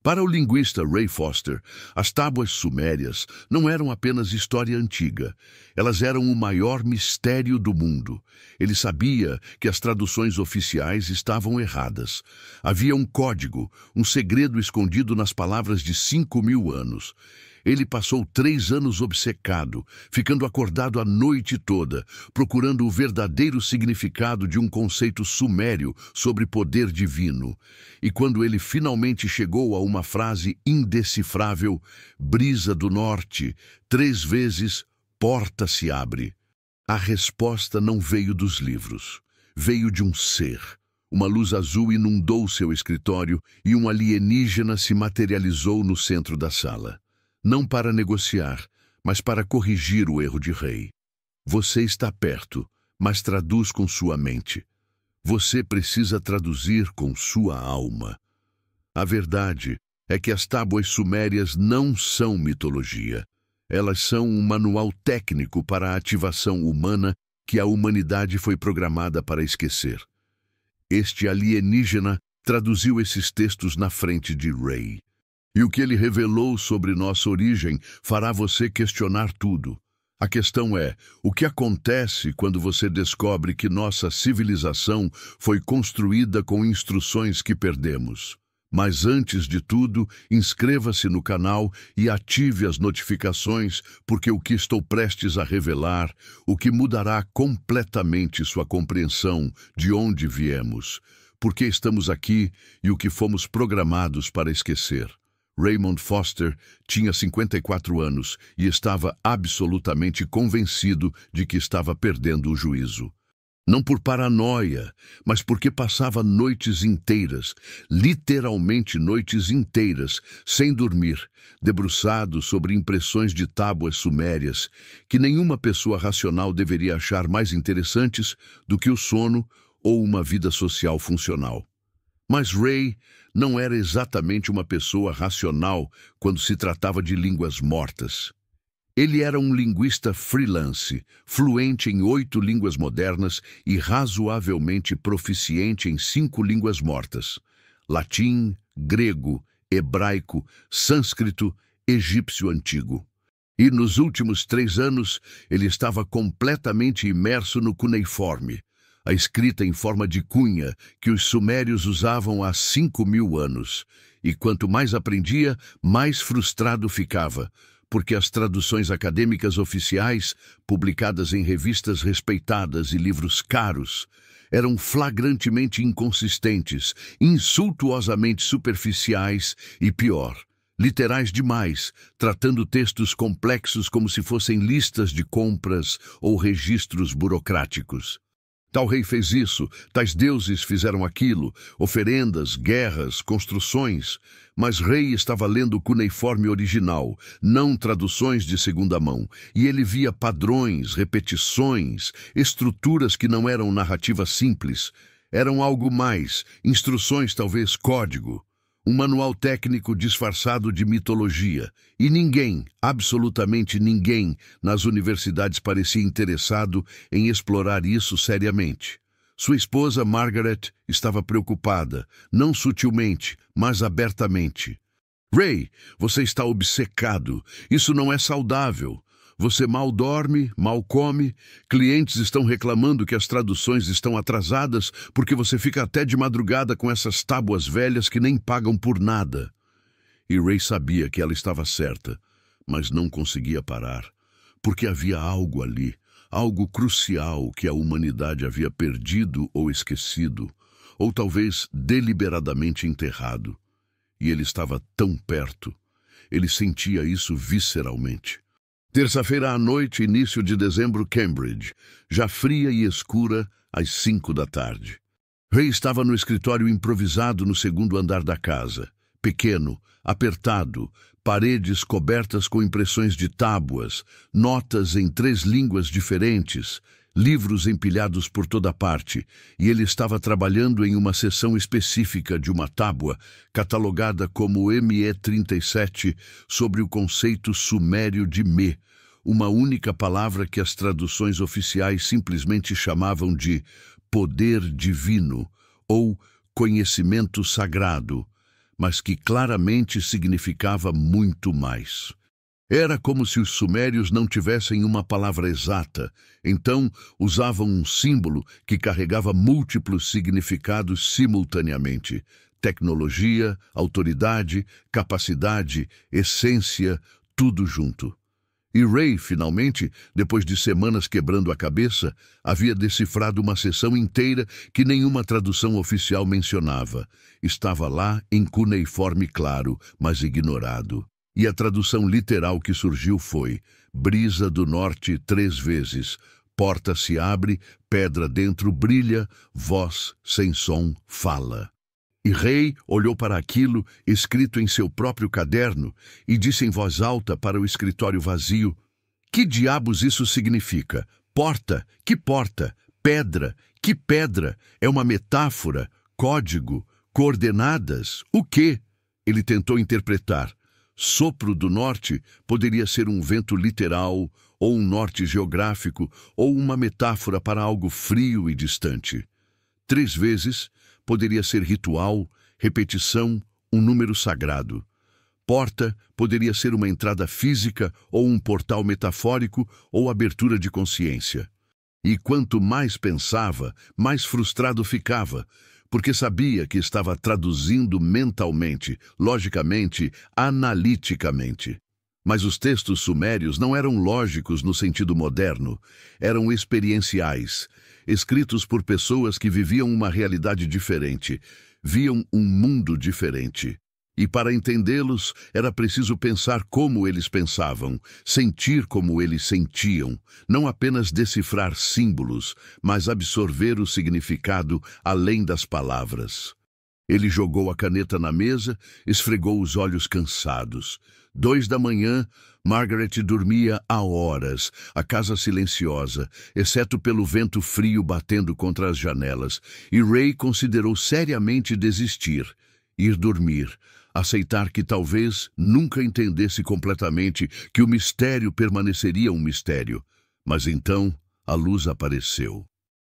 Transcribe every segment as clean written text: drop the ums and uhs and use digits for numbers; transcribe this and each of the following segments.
Para o linguista Ray Foster, as tábuas sumérias não eram apenas história antiga. Elas eram o maior mistério do mundo. Ele sabia que as traduções oficiais estavam erradas. Havia um código, um segredo escondido nas palavras de 5.000 anos. Ele passou 3 anos obcecado, ficando acordado a noite toda, procurando o verdadeiro significado de um conceito sumério sobre poder divino. E quando ele finalmente chegou a uma frase indecifrável, brisa do norte, 3 vezes, porta se abre. A resposta não veio dos livros. Veio de um ser. Uma luz azul inundou seu escritório e um alienígena se materializou no centro da sala. Não para negociar, mas para corrigir o erro de Ray. Você está perto, mas traduz com sua mente. Você precisa traduzir com sua alma. A verdade é que as tábuas sumérias não são mitologia. Elas são um manual técnico para a ativação humana que a humanidade foi programada para esquecer. Este alienígena traduziu esses textos na frente de Ray. E o que ele revelou sobre nossa origem fará você questionar tudo. A questão é, o que acontece quando você descobre que nossa civilização foi construída com instruções que perdemos? Mas antes de tudo, inscreva-se no canal e ative as notificações, porque o que estou prestes a revelar, o que mudará completamente sua compreensão de onde viemos, por que estamos aqui e o que fomos programados para esquecer. Raymond Foster tinha 54 anos e estava absolutamente convencido de que estava perdendo o juízo. Não por paranoia, mas porque passava noites inteiras, literalmente noites inteiras, sem dormir, debruçado sobre impressões de tábuas sumérias, que nenhuma pessoa racional deveria achar mais interessantes do que o sono ou uma vida social funcional. Mas Ray não era exatamente uma pessoa racional quando se tratava de línguas mortas. Ele era um linguista freelance, fluente em 8 línguas modernas e razoavelmente proficiente em 5 línguas mortas: latim, grego, hebraico, sânscrito, egípcio antigo. E nos últimos 3 anos, ele estava completamente imerso no cuneiforme, a escrita em forma de cunha que os sumérios usavam há 5.000 anos. E quanto mais aprendia, mais frustrado ficava, porque as traduções acadêmicas oficiais, publicadas em revistas respeitadas e livros caros, eram flagrantemente inconsistentes, insultuosamente superficiais e, pior, literais demais, tratando textos complexos como se fossem listas de compras ou registros burocráticos. Tal rei fez isso, tais deuses fizeram aquilo, oferendas, guerras, construções, mas Ray estava lendo o cuneiforme original, não traduções de segunda mão, e ele via padrões, repetições, estruturas que não eram narrativas simples, eram algo mais, instruções, talvez código. Um manual técnico disfarçado de mitologia, e ninguém, absolutamente ninguém, nas universidades parecia interessado em explorar isso seriamente. Sua esposa, Margaret, estava preocupada, não sutilmente, mas abertamente. Ray, você está obcecado. Isso não é saudável. Você mal dorme, mal come, clientes estão reclamando que as traduções estão atrasadas porque você fica até de madrugada com essas tábuas velhas que nem pagam por nada. E Ray sabia que ela estava certa, mas não conseguia parar, porque havia algo ali, algo crucial que a humanidade havia perdido ou esquecido, ou talvez deliberadamente enterrado. E ele estava tão perto. Ele sentia isso visceralmente. Terça-feira à noite, início de dezembro, Cambridge, já fria e escura, às 5 da tarde. Ray estava no escritório improvisado no 2º andar da casa. Pequeno, apertado, paredes cobertas com impressões de tábuas, notas em 3 línguas diferentes, livros empilhados por toda parte, e ele estava trabalhando em uma seção específica de uma tábua, catalogada como ME37, sobre o conceito sumério de Me, uma única palavra que as traduções oficiais simplesmente chamavam de poder divino ou conhecimento sagrado, mas que claramente significava muito mais. Era como se os sumérios não tivessem uma palavra exata, então usavam um símbolo que carregava múltiplos significados simultaneamente: tecnologia, autoridade, capacidade, essência, tudo junto. E Ray, finalmente, depois de semanas quebrando a cabeça, havia decifrado uma seção inteira que nenhuma tradução oficial mencionava. Estava lá em cuneiforme claro, mas ignorado. E a tradução literal que surgiu foi: brisa do norte 3 vezes, porta se abre, pedra dentro brilha, voz sem som fala. E Ray olhou para aquilo, escrito em seu próprio caderno, e disse em voz alta para o escritório vazio: que diabos isso significa? Porta? Que porta? Pedra? Que pedra? É uma metáfora? Código? Coordenadas? O quê? Ele tentou interpretar. Sopro do norte poderia ser um vento literal, ou um norte geográfico, ou uma metáfora para algo frio e distante. 3 vezes poderia ser ritual, repetição, um número sagrado. Porta poderia ser uma entrada física ou um portal metafórico ou abertura de consciência. E quanto mais pensava, mais frustrado ficava, porque sabia que estava traduzindo mentalmente, logicamente, analiticamente. Mas os textos sumérios não eram lógicos no sentido moderno, eram experienciais, escritos por pessoas que viviam uma realidade diferente, viam um mundo diferente. E para entendê-los, era preciso pensar como eles pensavam, sentir como eles sentiam, não apenas decifrar símbolos, mas absorver o significado além das palavras. Ele jogou a caneta na mesa, esfregou os olhos cansados. 2 da manhã, Margaret dormia há horas, a casa silenciosa, exceto pelo vento frio batendo contra as janelas, e Ray considerou seriamente desistir, ir dormir, aceitar que talvez nunca entendesse completamente que o mistério permaneceria um mistério. Mas então a luz apareceu.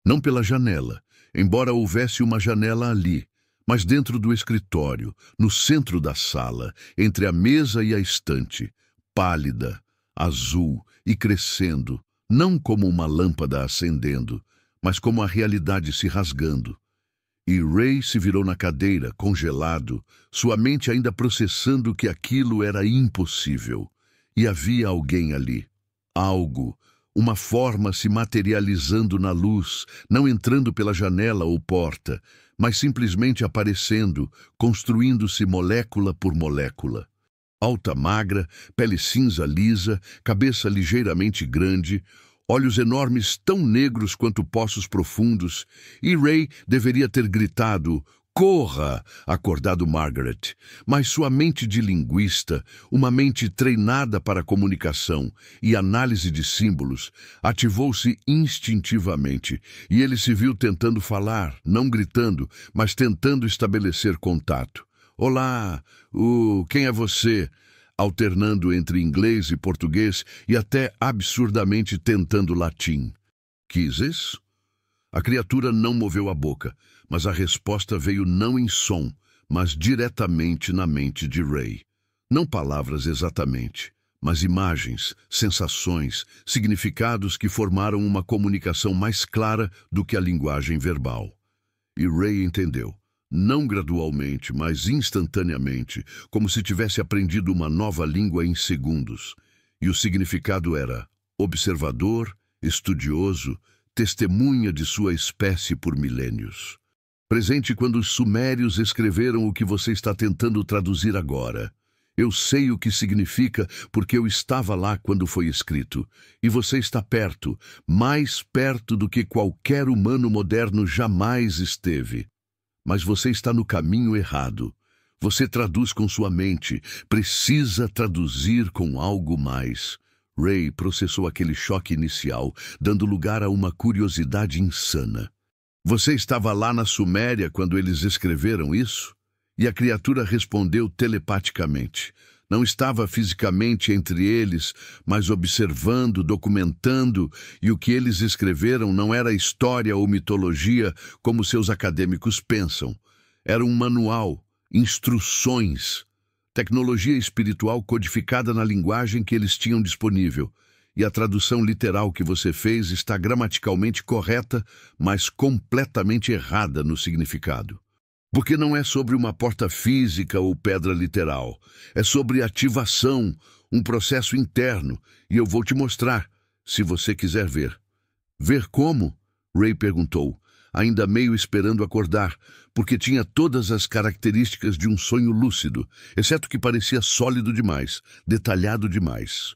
Não pela janela, embora houvesse uma janela ali, mas dentro do escritório, no centro da sala, entre a mesa e a estante, pálida, azul e crescendo, não como uma lâmpada acendendo, mas como a realidade se rasgando. E Ray se virou na cadeira, congelado, sua mente ainda processando que aquilo era impossível. E havia alguém ali. Algo, uma forma se materializando na luz, não entrando pela janela ou porta, mas simplesmente aparecendo, construindo-se molécula por molécula. Alta, magra, pele cinza lisa, cabeça ligeiramente grande, olhos enormes tão negros quanto poços profundos, e Ray deveria ter gritado: "Corra!", acordado Margaret. Mas sua mente de linguista, uma mente treinada para comunicação e análise de símbolos, ativou-se instintivamente, e ele se viu tentando falar, não gritando, mas tentando estabelecer contato. "Olá, quem é você?", alternando entre inglês e português e até absurdamente tentando latim. "Quises?". A criatura não moveu a boca, mas a resposta veio não em som, mas diretamente na mente de Ray. Não palavras exatamente, mas imagens, sensações, significados que formaram uma comunicação mais clara do que a linguagem verbal. E Ray entendeu. Não gradualmente, mas instantaneamente, como se tivesse aprendido uma nova língua em segundos. E o significado era observador, estudioso, testemunha de sua espécie por milênios. Presente quando os sumérios escreveram o que você está tentando traduzir agora. Eu sei o que significa porque eu estava lá quando foi escrito. E você está perto, mais perto do que qualquer humano moderno jamais esteve. Mas você está no caminho errado. Você traduz com sua mente, precisa traduzir com algo mais. Ray processou aquele choque inicial, dando lugar a uma curiosidade insana. Você estava lá na Suméria quando eles escreveram isso? E a criatura respondeu telepaticamente. Não estava fisicamente entre eles, mas observando, documentando, e o que eles escreveram não era história ou mitologia como seus acadêmicos pensam. Era um manual, instruções, tecnologia espiritual codificada na linguagem que eles tinham disponível. E a tradução literal que você fez está gramaticalmente correta, mas completamente errada no significado. Porque não é sobre uma porta física ou pedra literal. É sobre ativação, um processo interno, e eu vou te mostrar, se você quiser ver. Ver como? Ray perguntou, ainda meio esperando acordar, porque tinha todas as características de um sonho lúcido, exceto que parecia sólido demais, detalhado demais.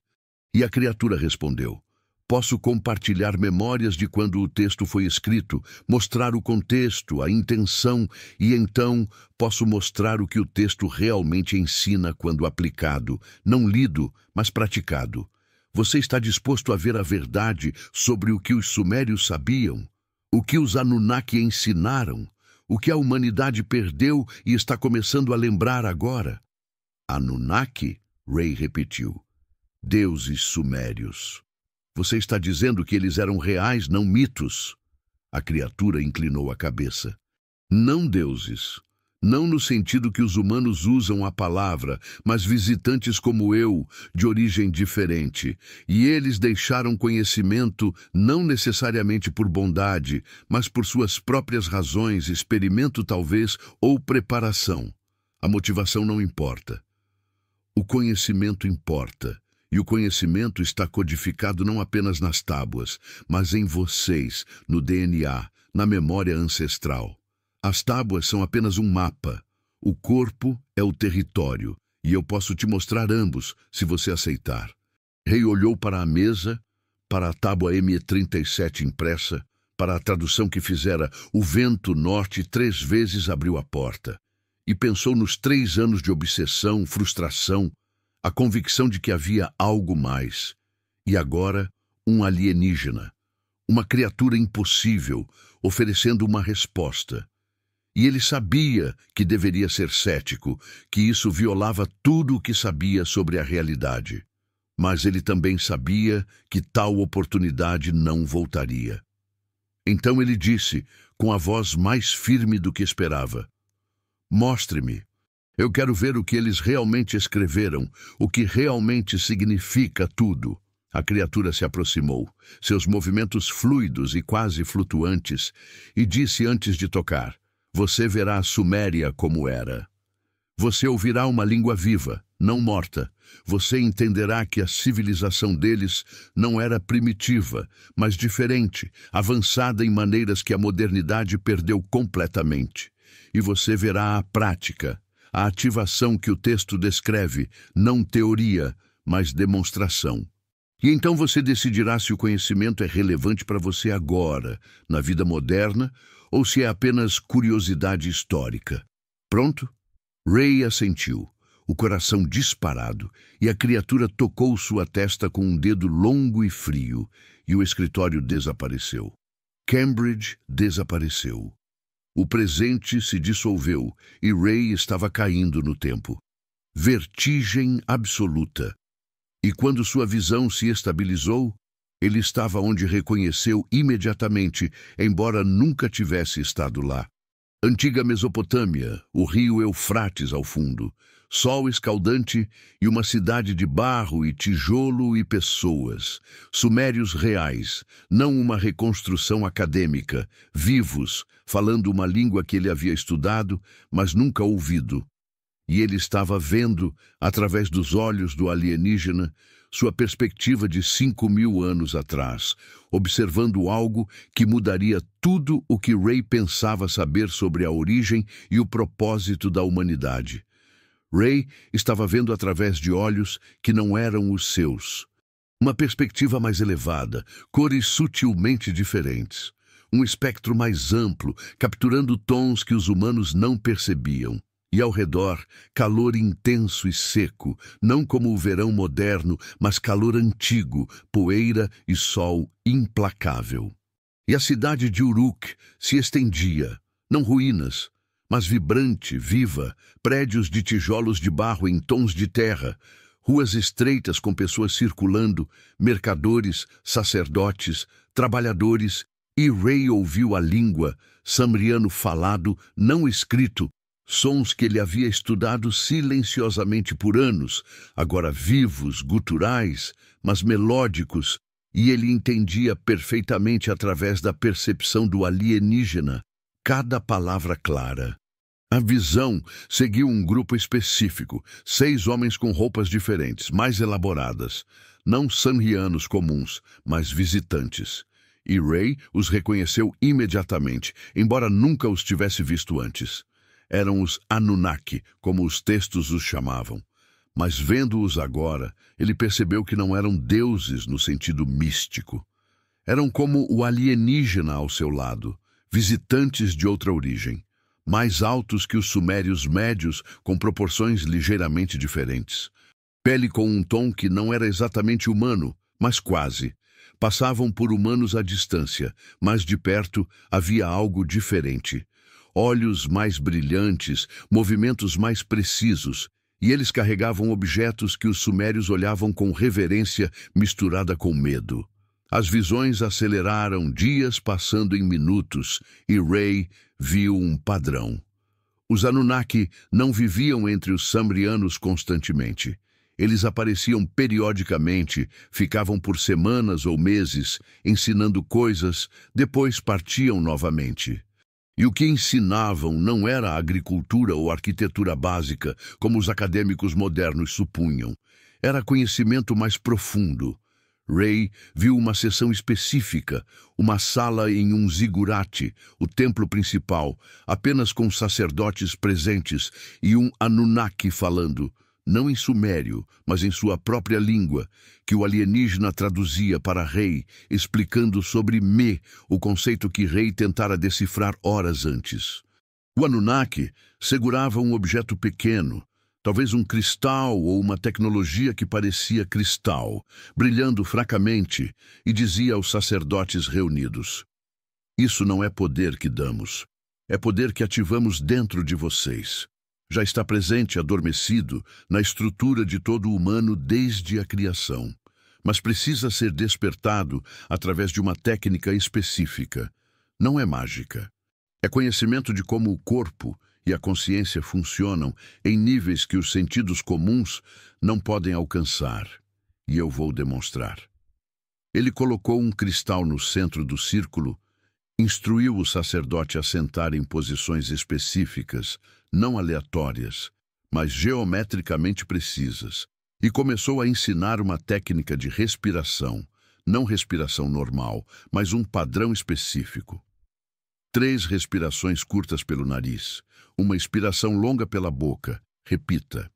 E a criatura respondeu: posso compartilhar memórias de quando o texto foi escrito, mostrar o contexto, a intenção, e então posso mostrar o que o texto realmente ensina quando aplicado, não lido, mas praticado. Você está disposto a ver a verdade sobre o que os sumérios sabiam? O que os Anunnaki ensinaram? O que a humanidade perdeu e está começando a lembrar agora? Anunnaki? Ray repetiu. Deuses sumérios. Você está dizendo que eles eram reais, não mitos? A criatura inclinou a cabeça. Não deuses. Não no sentido que os humanos usam a palavra, mas visitantes como eu, de origem diferente. E eles deixaram conhecimento não necessariamente por bondade, mas por suas próprias razões, experimento talvez, ou preparação. A motivação não importa. O conhecimento importa. E o conhecimento está codificado não apenas nas tábuas, mas em vocês, no DNA, na memória ancestral. As tábuas são apenas um mapa. O corpo é o território, e eu posso te mostrar ambos, se você aceitar. Rei olhou para a mesa, para a tábua M37 impressa, para a tradução que fizera o vento norte 3 vezes abriu a porta, e pensou nos 3 anos de obsessão, frustração, a convicção de que havia algo mais. E agora, um alienígena, uma criatura impossível, oferecendo uma resposta. E ele sabia que deveria ser cético, que isso violava tudo o que sabia sobre a realidade. Mas ele também sabia que tal oportunidade não voltaria. Então ele disse, com a voz mais firme do que esperava: mostre-me. Eu quero ver o que eles realmente escreveram, o que realmente significa tudo. A criatura se aproximou, seus movimentos fluidos e quase flutuantes, e disse antes de tocar: você verá a Suméria como era. Você ouvirá uma língua viva, não morta. Você entenderá que a civilização deles não era primitiva, mas diferente, avançada em maneiras que a modernidade perdeu completamente. E você verá a prática, a ativação que o texto descreve, não teoria, mas demonstração. E então você decidirá se o conhecimento é relevante para você agora, na vida moderna, ou se é apenas curiosidade histórica. Pronto? Ray assentiu, o coração disparado, e a criatura tocou sua testa com um dedo longo e frio, e o escritório desapareceu. Cambridge desapareceu. O presente se dissolveu, e Ray estava caindo no tempo. Vertigem absoluta. E quando sua visão se estabilizou, ele estava onde reconheceu imediatamente, embora nunca tivesse estado lá. Antiga Mesopotâmia, o rio Eufrates ao fundo, sol escaldante e uma cidade de barro e tijolo e pessoas. Sumérios reais, não uma reconstrução acadêmica, vivos, falando uma língua que ele havia estudado, mas nunca ouvido. E ele estava vendo, através dos olhos do alienígena, sua perspectiva de 5.000 anos atrás, observando algo que mudaria tudo o que Ray pensava saber sobre a origem e o propósito da humanidade. Ray estava vendo através de olhos que não eram os seus. Uma perspectiva mais elevada, cores sutilmente diferentes. Um espectro mais amplo, capturando tons que os humanos não percebiam. E ao redor, calor intenso e seco, não como o verão moderno, mas calor antigo, poeira e sol implacável. E a cidade de Uruk se estendia, não ruínas, mas vibrante, viva, prédios de tijolos de barro em tons de terra, ruas estreitas com pessoas circulando, mercadores, sacerdotes, trabalhadores, e Ray ouviu a língua, samriano falado, não escrito, Sons que ele havia estudado silenciosamente por anos, agora vivos, guturais, mas melódicos, e ele entendia perfeitamente através da percepção do alienígena cada palavra clara. A visão seguiu um grupo específico, 6 homens com roupas diferentes, mais elaboradas, não samrianos comuns, mas visitantes. E Ray os reconheceu imediatamente, embora nunca os tivesse visto antes. Eram os Anunnaki, como os textos os chamavam. Mas vendo-os agora, ele percebeu que não eram deuses no sentido místico. Eram como o alienígena ao seu lado, visitantes de outra origem, mais altos que os sumérios médios, com proporções ligeiramente diferentes. Pele com um tom que não era exatamente humano, mas quase. Passavam por humanos à distância, mas de perto havia algo diferente. Olhos mais brilhantes, movimentos mais precisos, e eles carregavam objetos que os sumérios olhavam com reverência misturada com medo. As visões aceleraram, dias passando em minutos, e Ray viu um padrão. Os Anunnaki não viviam entre os Samrianos constantemente. Eles apareciam periodicamente, ficavam por semanas ou meses, ensinando coisas, depois partiam novamente. E o que ensinavam não era agricultura ou arquitetura básica, como os acadêmicos modernos supunham. Era conhecimento mais profundo. Ray viu uma sessão específica, uma sala em um zigurate, o templo principal, apenas com sacerdotes presentes e um Anunnaki falando, não em sumério, mas em sua própria língua, que o alienígena traduzia para Ray, explicando sobre Me, o conceito que Ray tentara decifrar horas antes. O Anunnaki segurava um objeto pequeno, talvez um cristal ou uma tecnologia que parecia cristal, brilhando fracamente, e dizia aos sacerdotes reunidos: "Isso não é poder que damos, é poder que ativamos dentro de vocês. Já está presente, adormecido, na estrutura de todo humano desde a criação, mas precisa ser despertado através de uma técnica específica. Não é mágica. É conhecimento de como o corpo e a consciência funcionam em níveis que os sentidos comuns não podem alcançar, e eu vou demonstrar." Ele colocou um cristal no centro do círculo, instruiu o sacerdote a sentar em posições específicas, não aleatórias, mas geometricamente precisas, e começou a ensinar uma técnica de respiração, não respiração normal, mas um padrão específico. 3 respirações curtas pelo nariz, uma expiração longa pela boca, repita.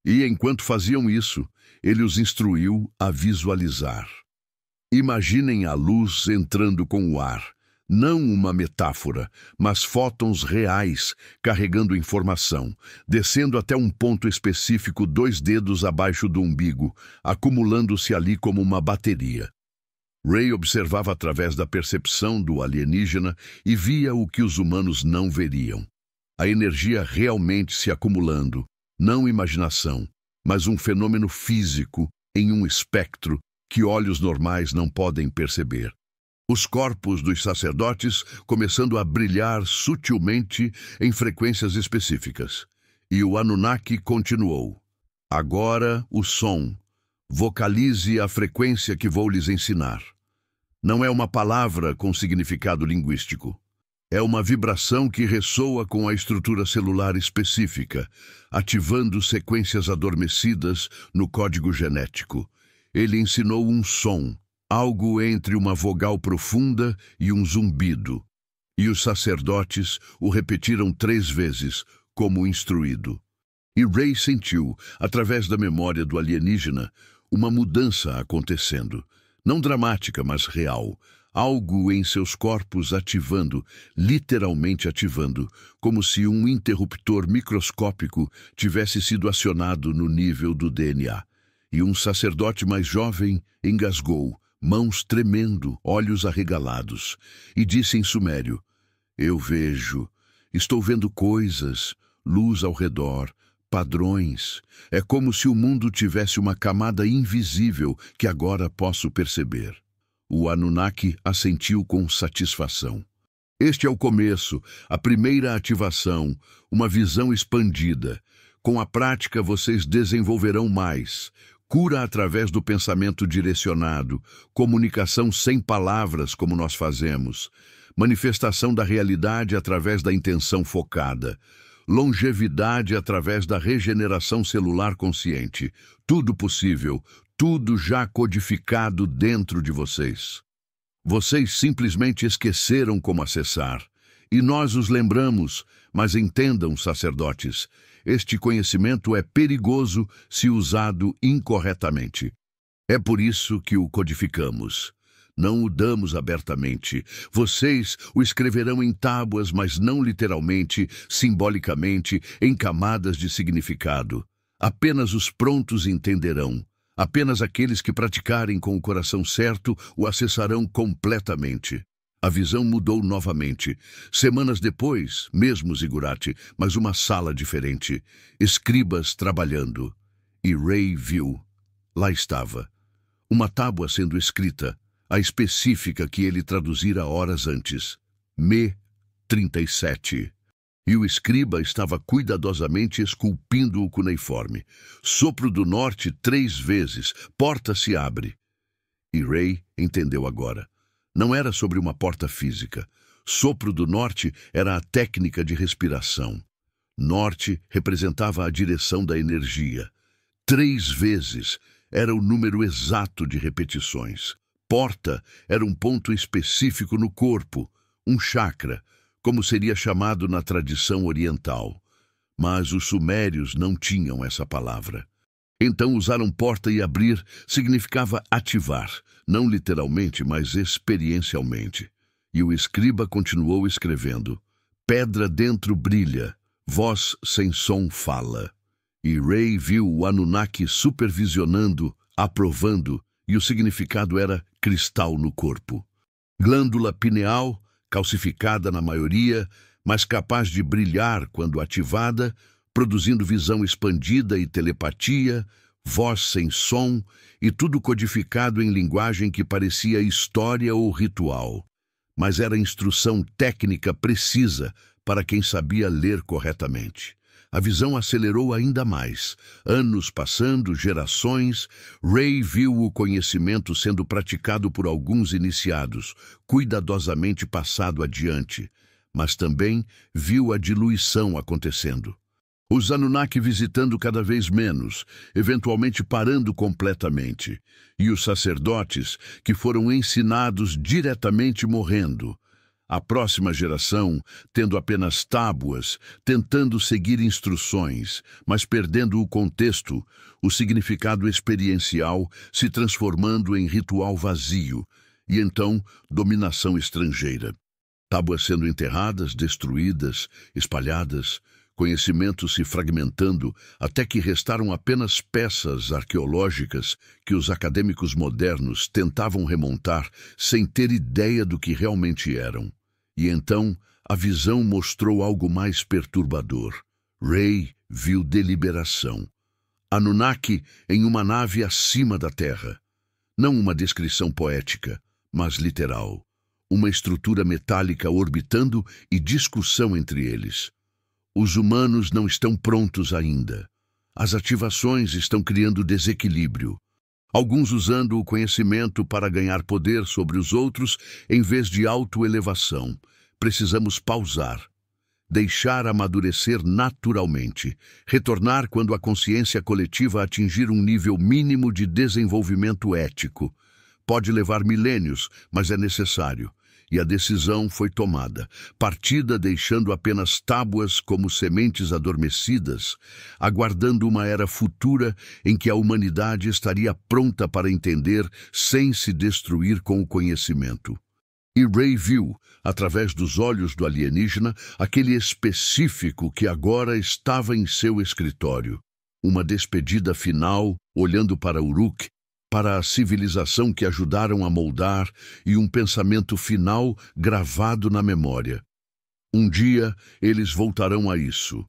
E enquanto faziam isso, ele os instruiu a visualizar. Imaginem a luz entrando com o ar, não uma metáfora, mas fótons reais, carregando informação, descendo até um ponto específico 2 dedos abaixo do umbigo, acumulando-se ali como uma bateria. Ray observava através da percepção do alienígena e via o que os humanos não veriam. A energia realmente se acumulando, não imaginação, mas um fenômeno físico em um espectro que olhos normais não podem perceber. Os corpos dos sacerdotes começando a brilhar sutilmente em frequências específicas. E o Anunnaki continuou. Agora o som. Vocalize a frequência que vou lhes ensinar. Não é uma palavra com significado linguístico. É uma vibração que ressoa com a estrutura celular específica, ativando sequências adormecidas no código genético. Ele ensinou um som, algo entre uma vogal profunda e um zumbido. E os sacerdotes o repetiram 3 vezes, como instruído. E Ray sentiu, através da memória do alienígena, uma mudança acontecendo. Não dramática, mas real. Algo em seus corpos ativando, literalmente ativando, como se um interruptor microscópico tivesse sido acionado no nível do DNA. E um sacerdote mais jovem engasgou, mãos tremendo, olhos arregalados, e disse em sumério: "Eu vejo, estou vendo coisas, luz ao redor, padrões. É como se o mundo tivesse uma camada invisível que agora posso perceber." O Anunnaki assentiu com satisfação. Este é o começo, a primeira ativação, uma visão expandida. Com a prática, vocês desenvolverão mais. Cura através do pensamento direcionado, comunicação sem palavras, como nós fazemos, manifestação da realidade através da intenção focada, longevidade através da regeneração celular consciente. Tudo possível, tudo já codificado dentro de vocês. Vocês simplesmente esqueceram como acessar. E nós os lembramos, mas entendam, sacerdotes, este conhecimento é perigoso se usado incorretamente. É por isso que o codificamos. Não o damos abertamente. Vocês o escreverão em tábuas, mas não literalmente, simbolicamente, em camadas de significado. Apenas os prontos entenderão. Apenas aqueles que praticarem com o coração certo o acessarão completamente. A visão mudou novamente. Semanas depois, mesmo zigurate, mas uma sala diferente. Escribas trabalhando. E Ray viu. Lá estava. Uma tábua sendo escrita, a específica que ele traduzira horas antes. Me 37. E o escriba estava cuidadosamente esculpindo o cuneiforme. Sopro do norte 3 vezes. Porta se abre. E Ray entendeu agora. Não era sobre uma porta física. Sopro do norte era a técnica de respiração. Norte representava a direção da energia. 3 vezes era o número exato de repetições. Porta era um ponto específico no corpo, um chakra, como seria chamado na tradição oriental. Mas os sumérios não tinham essa palavra. Então usaram porta e abrir significava ativar, não literalmente, mas experiencialmente. E o escriba continuou escrevendo. Pedra dentro brilha, voz sem som fala. E Ray viu o Anunnaki supervisionando, aprovando, e o significado era cristal no corpo. Glândula pineal, calcificada na maioria, mas capaz de brilhar quando ativada, produzindo visão expandida e telepatia, voz sem som, e tudo codificado em linguagem que parecia história ou ritual. Mas era instrução técnica precisa para quem sabia ler corretamente. A visão acelerou ainda mais. Anos passando, gerações, Ray viu o conhecimento sendo praticado por alguns iniciados, cuidadosamente passado adiante, mas também viu a diluição acontecendo. Os Anunnaki visitando cada vez menos, eventualmente parando completamente, e os sacerdotes que foram ensinados diretamente morrendo. A próxima geração, tendo apenas tábuas, tentando seguir instruções, mas perdendo o contexto, o significado experiencial, se transformando em ritual vazio, e então dominação estrangeira. Tábuas sendo enterradas, destruídas, espalhadas, conhecimento se fragmentando até que restaram apenas peças arqueológicas que os acadêmicos modernos tentavam remontar sem ter ideia do que realmente eram. E então a visão mostrou algo mais perturbador. Ray viu deliberação. Anunnaki em uma nave acima da Terra. Não uma descrição poética, mas literal. Uma estrutura metálica orbitando e discussão entre eles. Os humanos não estão prontos ainda. As ativações estão criando desequilíbrio. Alguns usando o conhecimento para ganhar poder sobre os outros em vez de autoelevação. Precisamos pausar. Deixar amadurecer naturalmente. Retornar quando a consciência coletiva atingir um nível mínimo de desenvolvimento ético. Pode levar milênios, mas é necessário. E a decisão foi tomada, partida deixando apenas tábuas como sementes adormecidas, aguardando uma era futura em que a humanidade estaria pronta para entender sem se destruir com o conhecimento. E Ray viu, através dos olhos do alienígena, aquele específico que agora estava em seu escritório. Uma despedida final, olhando para Uruk, para a civilização que ajudaram a moldar e um pensamento final gravado na memória. Um dia eles voltarão a isso.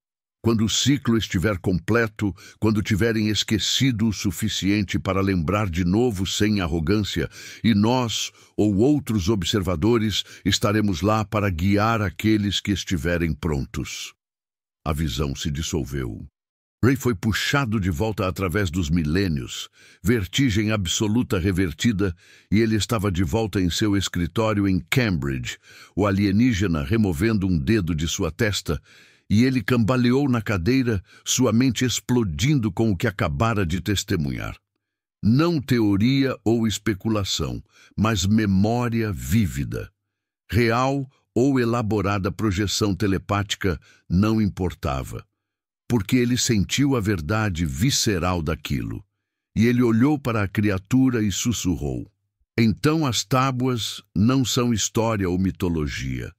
Quando o ciclo estiver completo, quando tiverem esquecido o suficiente para lembrar de novo sem arrogância, e nós ou outros observadores estaremos lá para guiar aqueles que estiverem prontos. A visão se dissolveu. Ray foi puxado de volta através dos milênios, vertigem absoluta revertida, e ele estava de volta em seu escritório em Cambridge, o alienígena removendo um dedo de sua testa, e ele cambaleou na cadeira, sua mente explodindo com o que acabara de testemunhar. Não teoria ou especulação, mas memória vívida. Real ou elaborada projeção telepática não importava, porque ele sentiu a verdade visceral daquilo. E ele olhou para a criatura e sussurrou: então as tábuas não são história ou mitologia.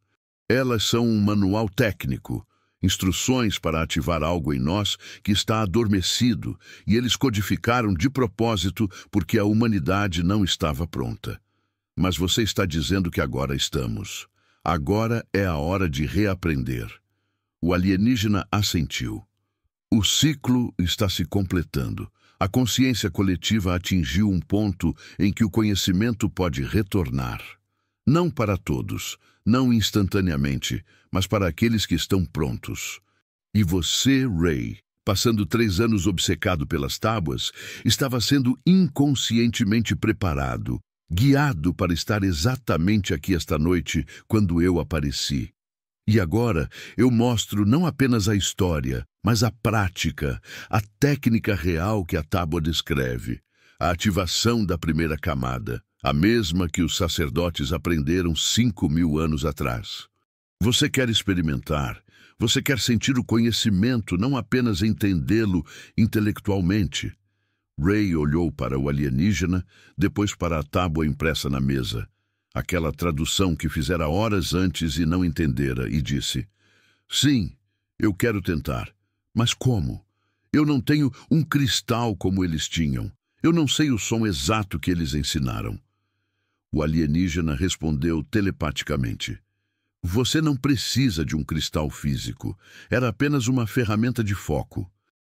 Elas são um manual técnico, instruções para ativar algo em nós que está adormecido, e eles codificaram de propósito porque a humanidade não estava pronta. Mas você está dizendo que agora estamos. Agora é a hora de reaprender. O alienígena assentiu. O ciclo está se completando. A consciência coletiva atingiu um ponto em que o conhecimento pode retornar. Não para todos, não instantaneamente, mas para aqueles que estão prontos. E você, Ray, passando 3 anos obcecado pelas tábuas, estava sendo inconscientemente preparado, guiado para estar exatamente aqui esta noite, quando eu apareci. E agora eu mostro não apenas a história, mas a prática, a técnica real que a tábua descreve, a ativação da primeira camada, a mesma que os sacerdotes aprenderam 5.000 anos atrás. Você quer experimentar, você quer sentir o conhecimento, não apenas entendê-lo intelectualmente. Ray olhou para o alienígena, depois para a tábua impressa na mesa, aquela tradução que fizera horas antes e não entendera, e disse: sim, eu quero tentar. Mas como? Eu não tenho um cristal como eles tinham. Eu não sei o som exato que eles ensinaram. O alienígena respondeu telepaticamente: você não precisa de um cristal físico. Era apenas uma ferramenta de foco.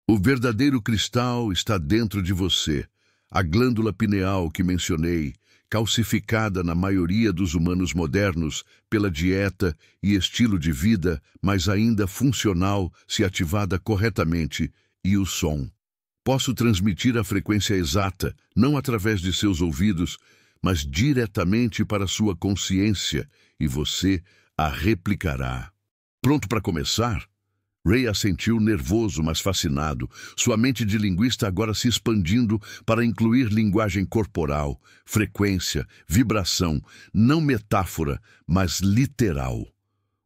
O verdadeiro cristal está dentro de você. A glândula pineal que mencionei, calcificada na maioria dos humanos modernos pela dieta e estilo de vida, mas ainda funcional se ativada corretamente, e o som. Posso transmitir a frequência exata, não através de seus ouvidos, mas diretamente para sua consciência, e você a replicará. Pronto para começar? Ray assentiu nervoso, mas fascinado, sua mente de linguista agora se expandindo para incluir linguagem corporal, frequência, vibração, não metáfora, mas literal.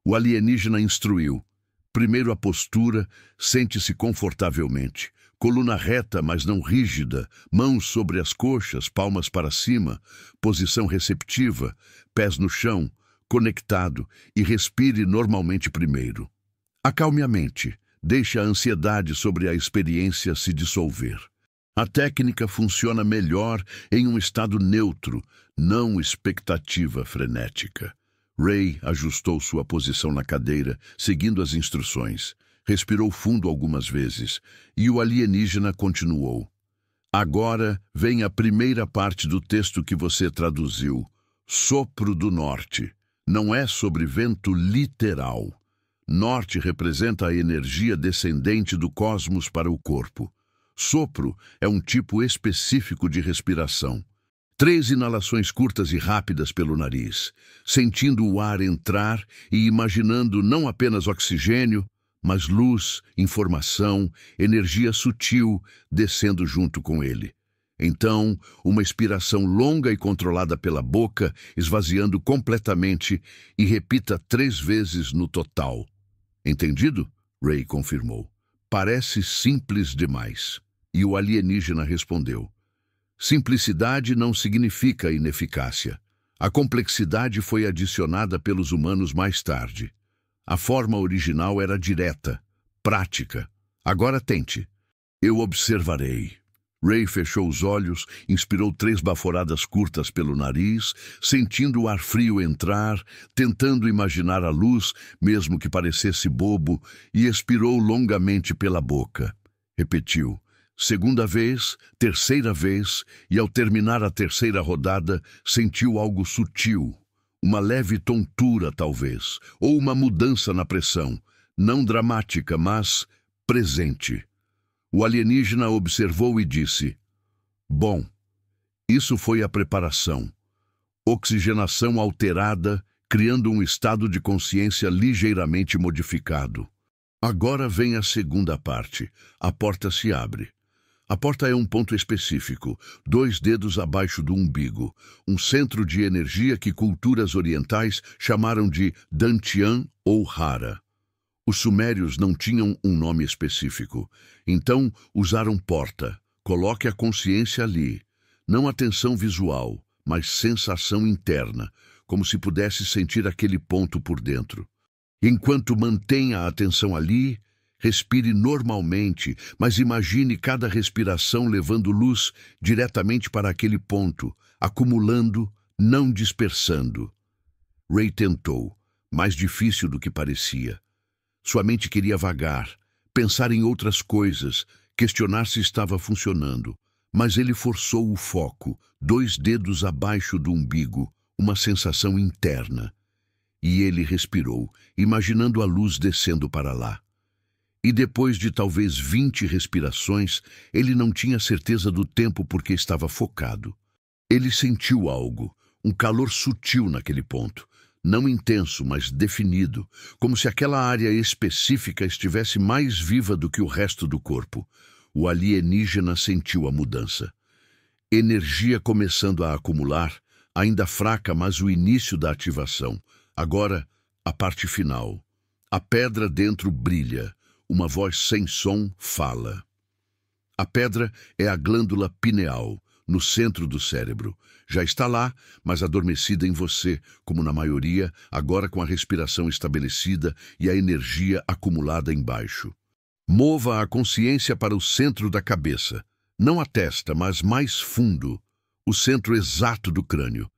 O alienígena instruiu. Primeiro a postura, sente-se confortavelmente. Coluna reta, mas não rígida, mãos sobre as coxas, palmas para cima, posição receptiva, pés no chão, conectado, e respire normalmente primeiro. Acalme a mente, deixe a ansiedade sobre a experiência se dissolver. A técnica funciona melhor em um estado neutro, não expectativa frenética. Ray ajustou sua posição na cadeira, seguindo as instruções. Respirou fundo algumas vezes, e o alienígena continuou. Agora vem a primeira parte do texto que você traduziu. Sopro do norte. Não é sobre vento literal. Norte representa a energia descendente do cosmos para o corpo. Sopro é um tipo específico de respiração. 3 inalações curtas e rápidas pelo nariz, sentindo o ar entrar e imaginando não apenas oxigênio, mas luz, informação, energia sutil descendo junto com ele. Então, uma expiração longa e controlada pela boca, esvaziando completamente, e repita 3 vezes no total. Entendido? Ray confirmou. Parece simples demais. E o alienígena respondeu. Simplicidade não significa ineficácia. A complexidade foi adicionada pelos humanos mais tarde. A forma original era direta, prática. Agora tente. Eu observarei. Ray fechou os olhos, inspirou 3 baforadas curtas pelo nariz, sentindo o ar frio entrar, tentando imaginar a luz, mesmo que parecesse bobo, e expirou longamente pela boca. Repetiu. Segunda vez, terceira vez, e ao terminar a terceira rodada, sentiu algo sutil. Uma leve tontura, talvez, ou uma mudança na pressão, não dramática, mas presente. O alienígena observou e disse: "Bom, isso foi a preparação. Oxigenação alterada, criando um estado de consciência ligeiramente modificado. Agora vem a segunda parte. A porta se abre. A porta é um ponto específico, 2 dedos abaixo do umbigo, um centro de energia que culturas orientais chamaram de Dantian ou Hara. Os sumérios não tinham um nome específico, então usaram porta. Coloque a consciência ali, não atenção visual, mas sensação interna, como se pudesse sentir aquele ponto por dentro. Enquanto mantenha a atenção ali, respire normalmente, mas imagine cada respiração levando luz diretamente para aquele ponto, acumulando, não dispersando. Ray tentou, mais difícil do que parecia. Sua mente queria vagar, pensar em outras coisas, questionar se estava funcionando. Mas ele forçou o foco, 2 dedos abaixo do umbigo, uma sensação interna. E ele respirou, imaginando a luz descendo para lá. E depois de talvez 20 respirações, ele não tinha certeza do tempo porque estava focado. Ele sentiu algo, um calor sutil naquele ponto. Não intenso, mas definido, como se aquela área específica estivesse mais viva do que o resto do corpo. O alienígena sentiu a mudança. Energia começando a acumular, ainda fraca, mas o início da ativação. Agora, a parte final. A pedra dentro brilha. Uma voz sem som fala. A pedra é a glândula pineal, no centro do cérebro. Já está lá, mas adormecida em você, como na maioria, agora com a respiração estabelecida e a energia acumulada embaixo. Mova a consciência para o centro da cabeça, não a testa, mas mais fundo, o centro exato do crânio.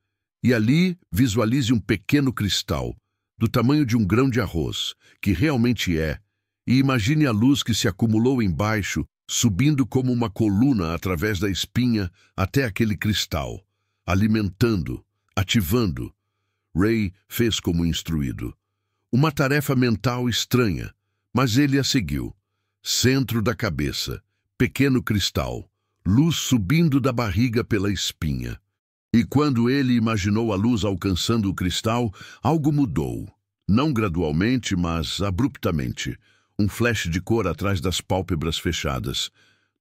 E ali visualize um pequeno cristal, do tamanho de um grão de arroz, que realmente é, e imagine a luz que se acumulou embaixo, subindo como uma coluna através da espinha até aquele cristal, alimentando, ativando. Ray fez como instruído. Uma tarefa mental estranha, mas ele a seguiu. Centro da cabeça, pequeno cristal, luz subindo da barriga pela espinha. E quando ele imaginou a luz alcançando o cristal, algo mudou. Não gradualmente, mas abruptamente. Um flash de cor atrás das pálpebras fechadas.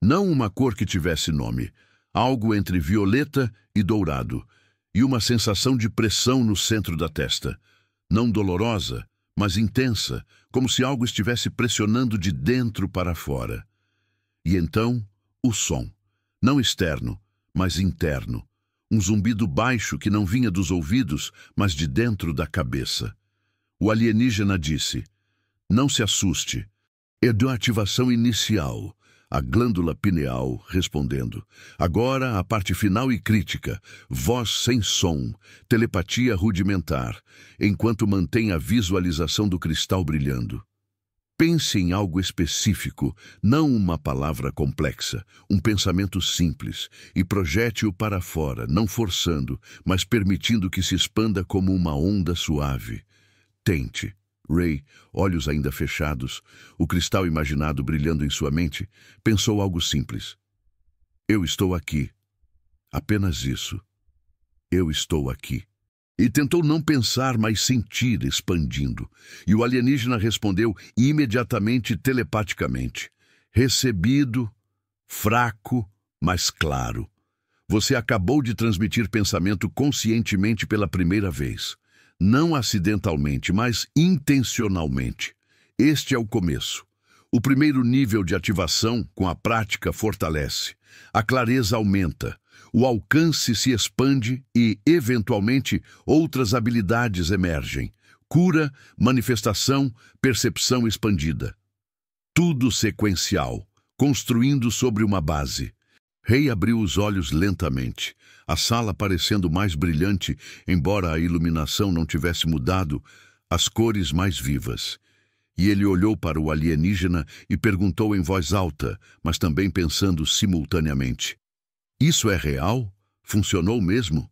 Não uma cor que tivesse nome. Algo entre violeta e dourado. E uma sensação de pressão no centro da testa. Não dolorosa, mas intensa, como se algo estivesse pressionando de dentro para fora. E então, o som. Não externo, mas interno. Um zumbido baixo que não vinha dos ouvidos, mas de dentro da cabeça. O alienígena disse: "Não se assuste. É da ativação inicial." A glândula pineal respondendo. Agora a parte final e crítica. Voz sem som. Telepatia rudimentar. Enquanto mantém a visualização do cristal brilhando. Pense em algo específico, não uma palavra complexa, um pensamento simples, e projete-o para fora, não forçando, mas permitindo que se expanda como uma onda suave. Tente. Ray, olhos ainda fechados, o cristal imaginado brilhando em sua mente, pensou algo simples. Eu estou aqui. Apenas isso. Eu estou aqui. E tentou não pensar, mas sentir expandindo. E o alienígena respondeu imediatamente telepaticamente. Recebido, fraco, mas claro. Você acabou de transmitir pensamento conscientemente pela primeira vez. Não acidentalmente, mas intencionalmente. Este é o começo. O primeiro nível de ativação, com a prática, fortalece. A clareza aumenta. O alcance se expande e, eventualmente, outras habilidades emergem. Cura, manifestação, percepção expandida. Tudo sequencial, construindo sobre uma base. Rei abriu os olhos lentamente, a sala parecendo mais brilhante, embora a iluminação não tivesse mudado, as cores mais vivas. E ele olhou para o alienígena e perguntou em voz alta, mas também pensando simultaneamente: "Isso é real? Funcionou mesmo?"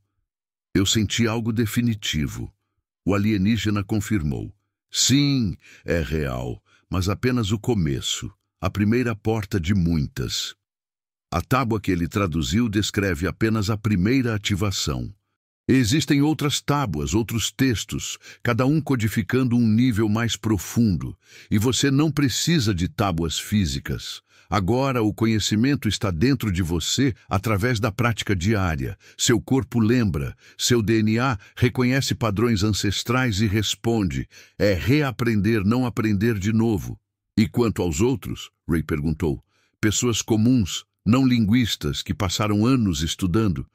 Eu senti algo definitivo. O alienígena confirmou: "Sim, é real, mas apenas o começo, a primeira porta de muitas." A tábua que ele traduziu descreve apenas a primeira ativação. Existem outras tábuas, outros textos, cada um codificando um nível mais profundo, e você não precisa de tábuas físicas. Agora o conhecimento está dentro de você através da prática diária. Seu corpo lembra, seu DNA reconhece padrões ancestrais e responde. É reaprender, não aprender de novo. E quanto aos outros? Ray perguntou. Pessoas comuns, não linguistas, que passaram anos estudando.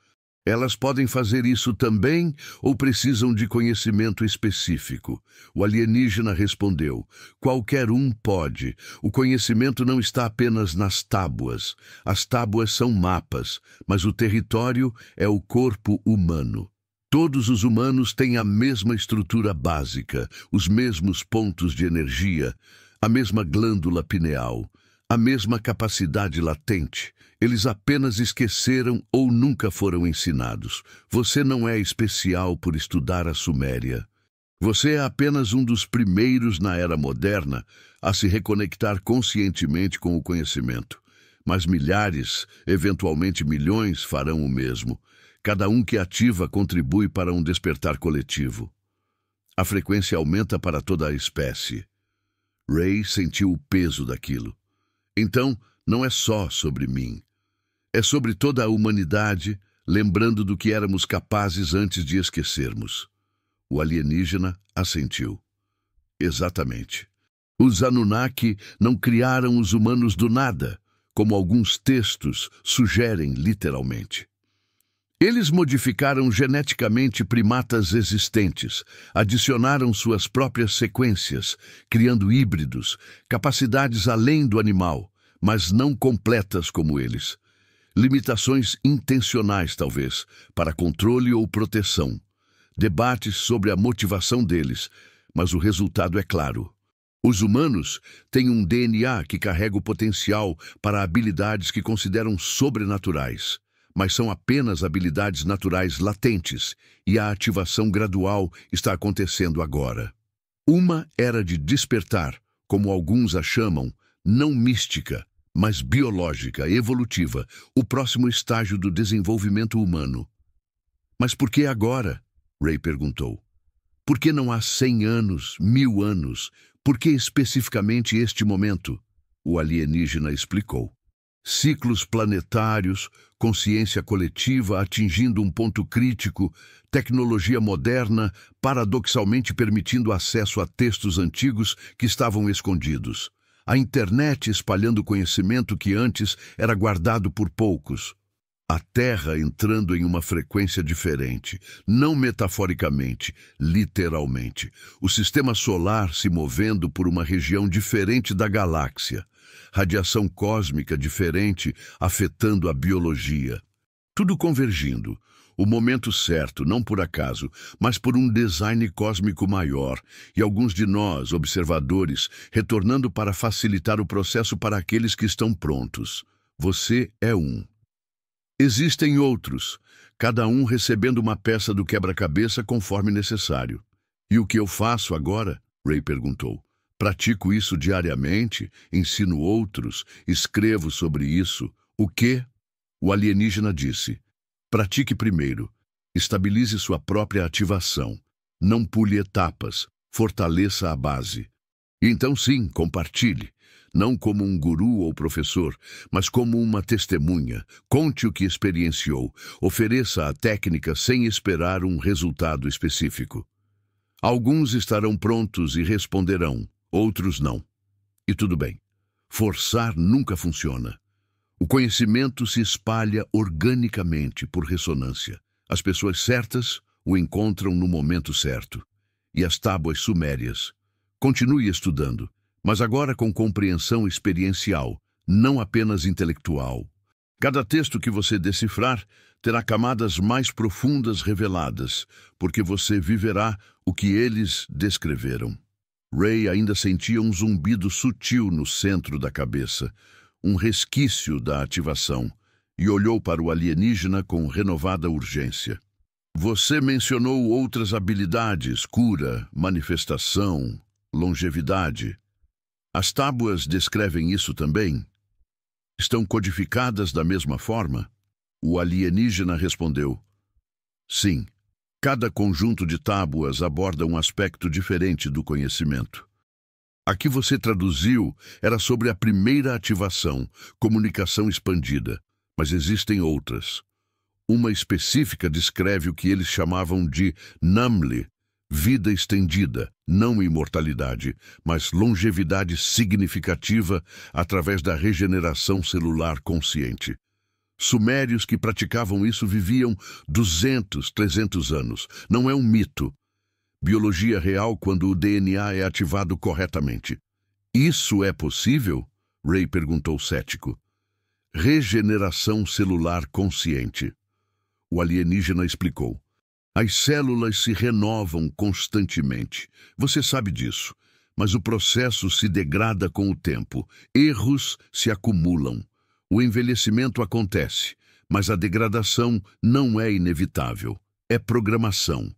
Elas podem fazer isso também ou precisam de conhecimento específico? O alienígena respondeu: qualquer um pode. O conhecimento não está apenas nas tábuas. As tábuas são mapas, mas o território é o corpo humano. Todos os humanos têm a mesma estrutura básica, os mesmos pontos de energia, a mesma glândula pineal, a mesma capacidade latente. Eles apenas esqueceram ou nunca foram ensinados. Você não é especial por estudar a Suméria. Você é apenas um dos primeiros na era moderna a se reconectar conscientemente com o conhecimento. Mas milhares, eventualmente milhões, farão o mesmo. Cada um que ativa contribui para um despertar coletivo. A frequência aumenta para toda a espécie. Ray sentiu o peso daquilo. Então, não é só sobre mim. É sobre toda a humanidade, lembrando do que éramos capazes antes de esquecermos. O alienígena assentiu. Exatamente. Os Anunnaki não criaram os humanos do nada, como alguns textos sugerem literalmente. Eles modificaram geneticamente primatas existentes, adicionaram suas próprias sequências, criando híbridos, capacidades além do animal, mas não completas como eles. Limitações intencionais, talvez, para controle ou proteção. Debates sobre a motivação deles, mas o resultado é claro. Os humanos têm um DNA que carrega o potencial para habilidades que consideram sobrenaturais, mas são apenas habilidades naturais latentes, e a ativação gradual está acontecendo agora. Uma era de despertar, como alguns a chamam, não mística, mas biológica, evolutiva, o próximo estágio do desenvolvimento humano. Mas por que agora? Ray perguntou. Por que não há 100 anos, 1000 anos? Por que especificamente este momento? O alienígena explicou. Ciclos planetários, consciência coletiva atingindo um ponto crítico, tecnologia moderna, paradoxalmente permitindo acesso a textos antigos que estavam escondidos. A internet espalhando conhecimento que antes era guardado por poucos. A Terra entrando em uma frequência diferente, não metaforicamente, literalmente. O sistema solar se movendo por uma região diferente da galáxia. Radiação cósmica diferente afetando a biologia. Tudo convergindo. O momento certo, não por acaso, mas por um design cósmico maior, e alguns de nós, observadores, retornando para facilitar o processo para aqueles que estão prontos. Você é um. Existem outros, cada um recebendo uma peça do quebra-cabeça conforme necessário. E o que eu faço agora? Ray perguntou. Pratico isso diariamente, ensino outros, escrevo sobre isso. O quê? O alienígena disse. Pratique primeiro. Estabilize sua própria ativação. Não pule etapas. Fortaleça a base. E então sim, compartilhe. Não como um guru ou professor, mas como uma testemunha. Conte o que experienciou. Ofereça a técnica sem esperar um resultado específico. Alguns estarão prontos e responderão, outros não. E tudo bem. Forçar nunca funciona. O conhecimento se espalha organicamente por ressonância. As pessoas certas o encontram no momento certo. E as tábuas sumérias. Continue estudando, mas agora com compreensão experiencial, não apenas intelectual. Cada texto que você decifrar terá camadas mais profundas reveladas, porque você viverá o que eles descreveram. Ray ainda sentia um zumbido sutil no centro da cabeça, um resquício da ativação, e olhou para o alienígena com renovada urgência. Você mencionou outras habilidades, cura, manifestação, longevidade. As tábuas descrevem isso também? Estão codificadas da mesma forma? O alienígena respondeu: sim. Cada conjunto de tábuas aborda um aspecto diferente do conhecimento. A que você traduziu era sobre a primeira ativação, comunicação expandida, mas existem outras. Uma específica descreve o que eles chamavam de Namli, vida estendida, não imortalidade, mas longevidade significativa através da regeneração celular consciente. Sumérios que praticavam isso viviam 200, 300 anos. Não é um mito. Biologia real quando o DNA é ativado corretamente. Isso é possível? Ray perguntou cético. Regeneração celular consciente. O alienígena explicou. As células se renovam constantemente. Você sabe disso. Mas o processo se degrada com o tempo. Erros se acumulam. O envelhecimento acontece, mas a degradação não é inevitável. É programação.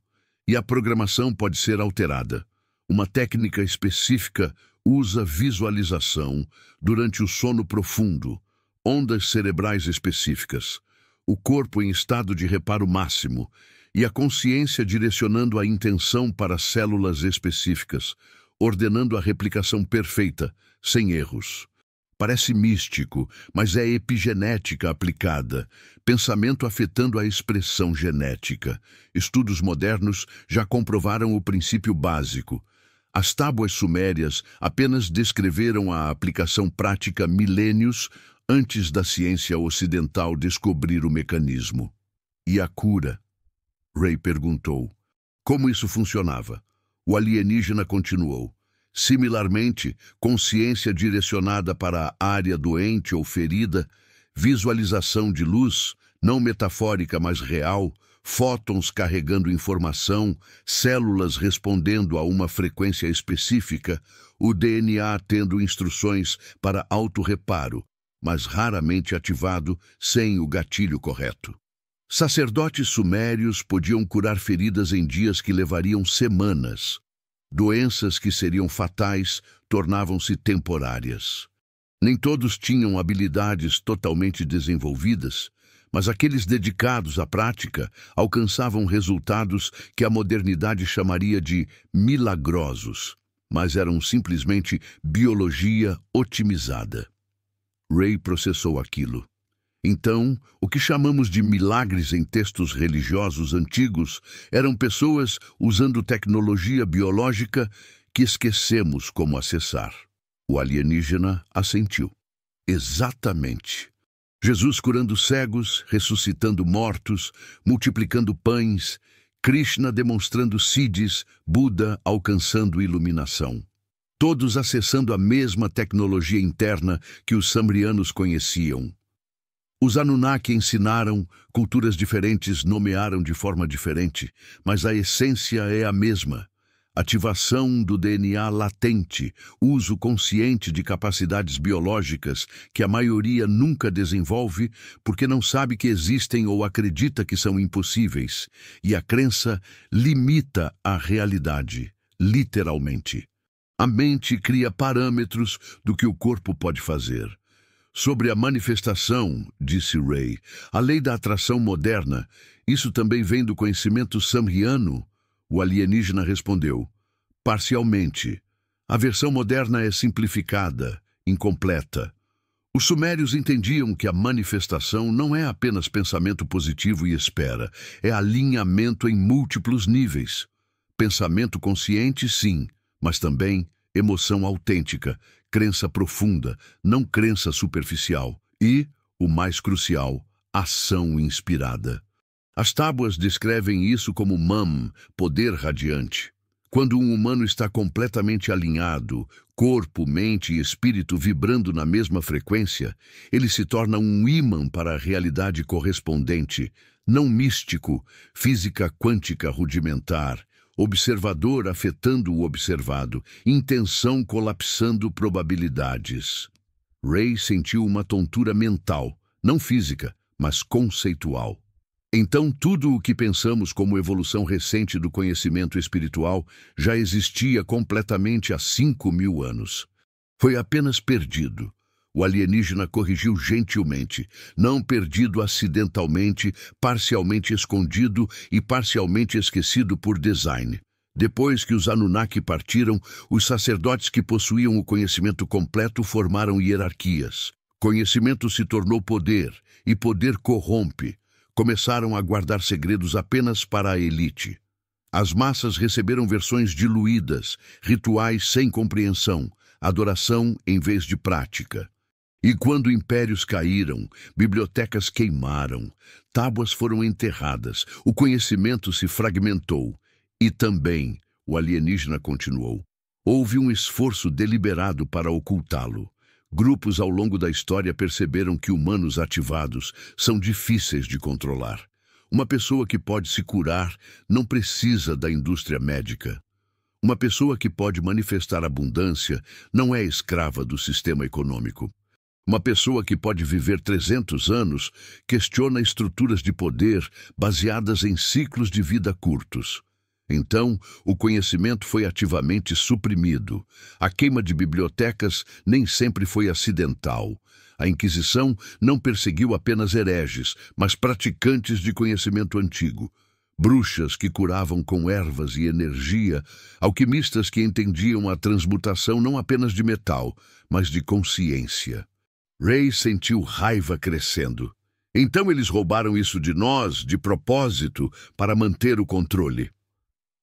E a programação pode ser alterada. Uma técnica específica usa visualização durante o sono profundo, ondas cerebrais específicas, o corpo em estado de reparo máximo e a consciência direcionando a intenção para células específicas, ordenando a replicação perfeita, sem erros. Parece místico, mas é epigenética aplicada, pensamento afetando a expressão genética. Estudos modernos já comprovaram o princípio básico. As tábuas sumérias apenas descreveram a aplicação prática milênios antes da ciência ocidental descobrir o mecanismo. E a cura? Ray perguntou. Como isso funcionava? O alienígena continuou. Similarmente, consciência direcionada para a área doente ou ferida, visualização de luz, não metafórica mas real, fótons carregando informação, células respondendo a uma frequência específica, o DNA tendo instruções para autorreparo, mas raramente ativado sem o gatilho correto. Sacerdotes sumérios podiam curar feridas em dias que levariam semanas. Doenças que seriam fatais tornavam-se temporárias. Nem todos tinham habilidades totalmente desenvolvidas, mas aqueles dedicados à prática alcançavam resultados que a modernidade chamaria de milagrosos, mas eram simplesmente biologia otimizada. Ray processou aquilo. Então, o que chamamos de milagres em textos religiosos antigos eram pessoas usando tecnologia biológica que esquecemos como acessar. O alienígena assentiu. Exatamente. Jesus curando cegos, ressuscitando mortos, multiplicando pães, Krishna demonstrando siddhis, Buda alcançando iluminação. Todos acessando a mesma tecnologia interna que os sumerianos conheciam. Os Anunnaki ensinaram, culturas diferentes nomearam de forma diferente, mas a essência é a mesma. Ativação do DNA latente, uso consciente de capacidades biológicas que a maioria nunca desenvolve porque não sabe que existem ou acredita que são impossíveis, e a crença limita a realidade, literalmente. A mente cria parâmetros do que o corpo pode fazer. Sobre a manifestação, disse Ray, a lei da atração moderna, isso também vem do conhecimento sumeriano? O alienígena respondeu, parcialmente. A versão moderna é simplificada, incompleta. Os sumérios entendiam que a manifestação não é apenas pensamento positivo e espera, é alinhamento em múltiplos níveis. Pensamento consciente, sim, mas também emoção autêntica, crença profunda, não crença superficial e, o mais crucial, ação inspirada. As tábuas descrevem isso como poder radiante. Quando um humano está completamente alinhado, corpo, mente e espírito vibrando na mesma frequência, ele se torna um ímã para a realidade correspondente, não místico, física quântica rudimentar, observador afetando o observado, intenção colapsando probabilidades. Ray sentiu uma tontura mental, não física, mas conceitual. Então, tudo o que pensamos como evolução recente do conhecimento espiritual já existia completamente há 5.000 anos. Foi apenas perdido. O alienígena corrigiu gentilmente, não perdido acidentalmente, parcialmente escondido e parcialmente esquecido por design. Depois que os Anunnaki partiram, os sacerdotes que possuíam o conhecimento completo formaram hierarquias. Conhecimento se tornou poder, e poder corrompe. Começaram a guardar segredos apenas para a elite. As massas receberam versões diluídas, rituais sem compreensão, adoração em vez de prática. E quando impérios caíram, bibliotecas queimaram, tábuas foram enterradas, o conhecimento se fragmentou. E também, o alienígena continuou, houve um esforço deliberado para ocultá-lo. Grupos ao longo da história perceberam que humanos ativados são difíceis de controlar. Uma pessoa que pode se curar não precisa da indústria médica. Uma pessoa que pode manifestar abundância não é escrava do sistema econômico. Uma pessoa que pode viver 300 anos questiona estruturas de poder baseadas em ciclos de vida curtos. Então, o conhecimento foi ativamente suprimido. A queima de bibliotecas nem sempre foi acidental. A Inquisição não perseguiu apenas hereges, mas praticantes de conhecimento antigo. Bruxas que curavam com ervas e energia, alquimistas que entendiam a transmutação não apenas de metal, mas de consciência. Ray sentiu raiva crescendo. Então eles roubaram isso de nós, de propósito, para manter o controle.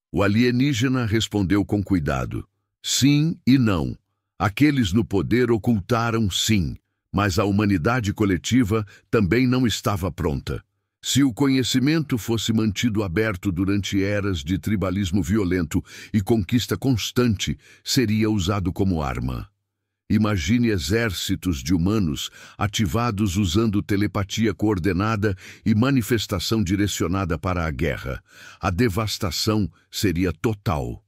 O alienígena respondeu com cuidado. Sim e não. Aqueles no poder ocultaram sim, mas a humanidade coletiva também não estava pronta. Se o conhecimento fosse mantido aberto durante eras de tribalismo violento e conquista constante, seria usado como arma. Imagine exércitos de humanos ativados usando telepatia coordenada e manifestação direcionada para a guerra. A devastação seria total.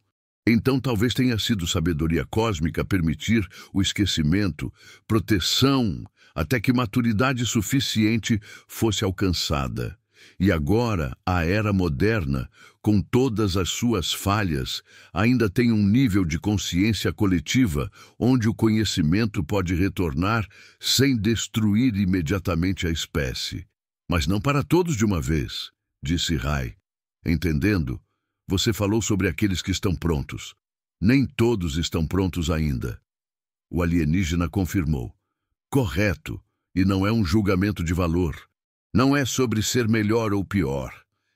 Então talvez tenha sido sabedoria cósmica permitir o esquecimento, proteção, até que maturidade suficiente fosse alcançada. E agora, a era moderna, com todas as suas falhas, ainda tem um nível de consciência coletiva onde o conhecimento pode retornar sem destruir imediatamente a espécie. Mas não para todos de uma vez, disse Ray. Entendendo, você falou sobre aqueles que estão prontos. Nem todos estão prontos ainda. O alienígena confirmou. Correto, e não é um julgamento de valor. Não é sobre ser melhor ou pior.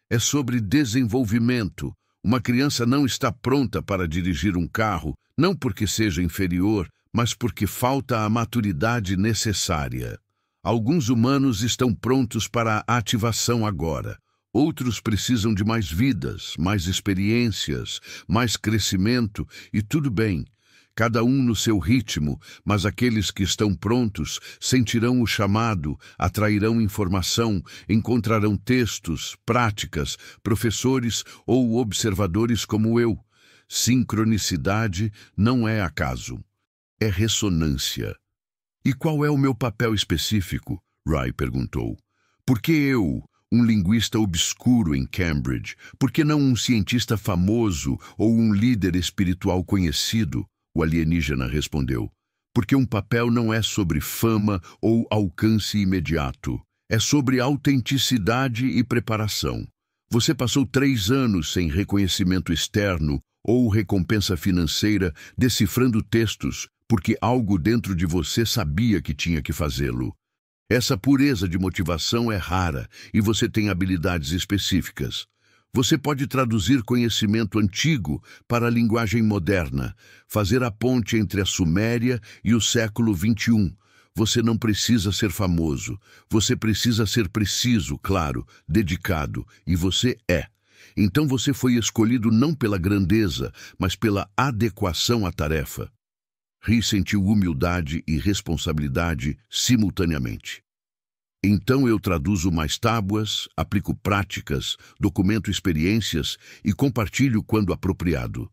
É sobre desenvolvimento. Uma criança não está pronta para dirigir um carro, não porque seja inferior, mas porque falta a maturidade necessária. Alguns humanos estão prontos para a ativação agora. Outros precisam de mais vidas, mais experiências, mais crescimento, e tudo bem. Cada um no seu ritmo, mas aqueles que estão prontos sentirão o chamado, atrairão informação, encontrarão textos, práticas, professores ou observadores como eu. Sincronicidade não é acaso, é ressonância. E qual é o meu papel específico? Ray perguntou. Por que eu, um linguista obscuro em Cambridge? Por que não um cientista famoso ou um líder espiritual conhecido? O alienígena respondeu, porque um papel não é sobre fama ou alcance imediato. É sobre autenticidade e preparação. Você passou 3 anos sem reconhecimento externo ou recompensa financeira decifrando textos porque algo dentro de você sabia que tinha que fazê-lo. Essa pureza de motivação é rara e você tem habilidades específicas. Você pode traduzir conhecimento antigo para a linguagem moderna, fazer a ponte entre a Suméria e o século XXI. Você não precisa ser famoso. Você precisa ser preciso, claro, dedicado, e você é. Então você foi escolhido não pela grandeza, mas pela adequação à tarefa. Ri sentiu humildade e responsabilidade simultaneamente. Então eu traduzo mais tábuas, aplico práticas, documento experiências e compartilho quando apropriado.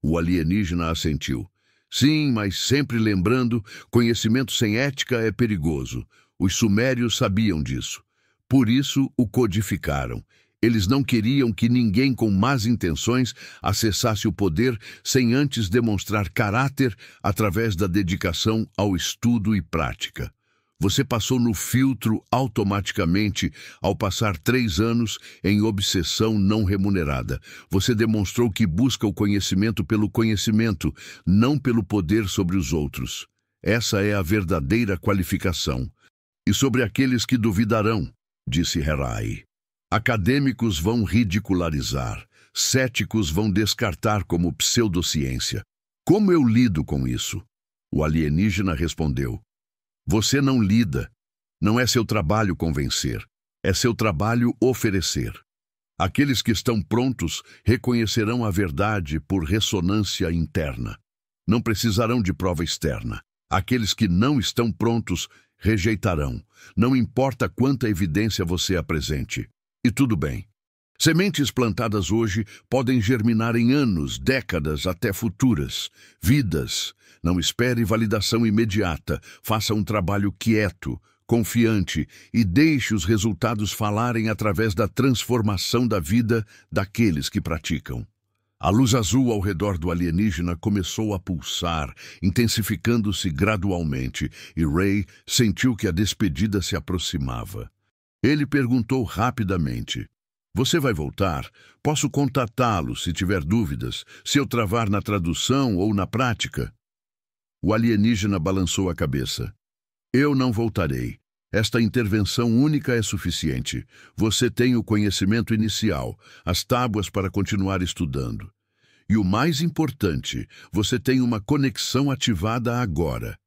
O alienígena assentiu. Sim, mas sempre lembrando, conhecimento sem ética é perigoso. Os sumérios sabiam disso. Por isso o codificaram. Eles não queriam que ninguém com más intenções acessasse o poder sem antes demonstrar caráter através da dedicação ao estudo e prática. Você passou no filtro automaticamente ao passar 3 anos em obsessão não remunerada. Você demonstrou que busca o conhecimento pelo conhecimento, não pelo poder sobre os outros. Essa é a verdadeira qualificação. E sobre aqueles que duvidarão, disse Herai. Acadêmicos vão ridicularizar, céticos vão descartar como pseudociência. Como eu lido com isso? O alienígena respondeu. Você não lida. Não é seu trabalho convencer. É seu trabalho oferecer. Aqueles que estão prontos reconhecerão a verdade por ressonância interna. Não precisarão de prova externa. Aqueles que não estão prontos rejeitarão. Não importa quanta evidência você apresente. E tudo bem. Sementes plantadas hoje podem germinar em anos, décadas, até futuras. Vidas. Não espere validação imediata. Faça um trabalho quieto, confiante e deixe os resultados falarem através da transformação da vida daqueles que praticam. A luz azul ao redor do alienígena começou a pulsar, intensificando-se gradualmente, e Ray sentiu que a despedida se aproximava. Ele perguntou rapidamente. Você vai voltar? Posso contatá-lo se tiver dúvidas, se eu travar na tradução ou na prática? O alienígena balançou a cabeça. Eu não voltarei. Esta intervenção única é suficiente. Você tem o conhecimento inicial, as tábuas para continuar estudando. E o mais importante, você tem uma conexão ativada agora.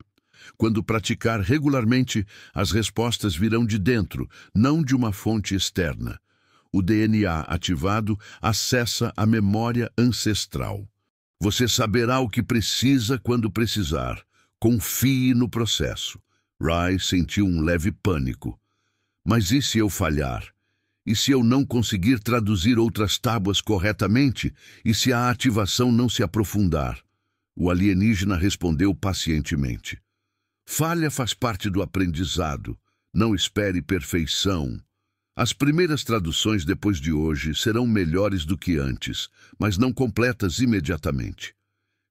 Quando praticar regularmente, as respostas virão de dentro, não de uma fonte externa. O DNA ativado acessa a memória ancestral. Você saberá o que precisa quando precisar. Confie no processo. Rai sentiu um leve pânico. Mas e se eu falhar? E se eu não conseguir traduzir outras tábuas corretamente? E se a ativação não se aprofundar? O alienígena respondeu pacientemente. Falha faz parte do aprendizado. Não espere perfeição. As primeiras traduções depois de hoje serão melhores do que antes, mas não completas imediatamente.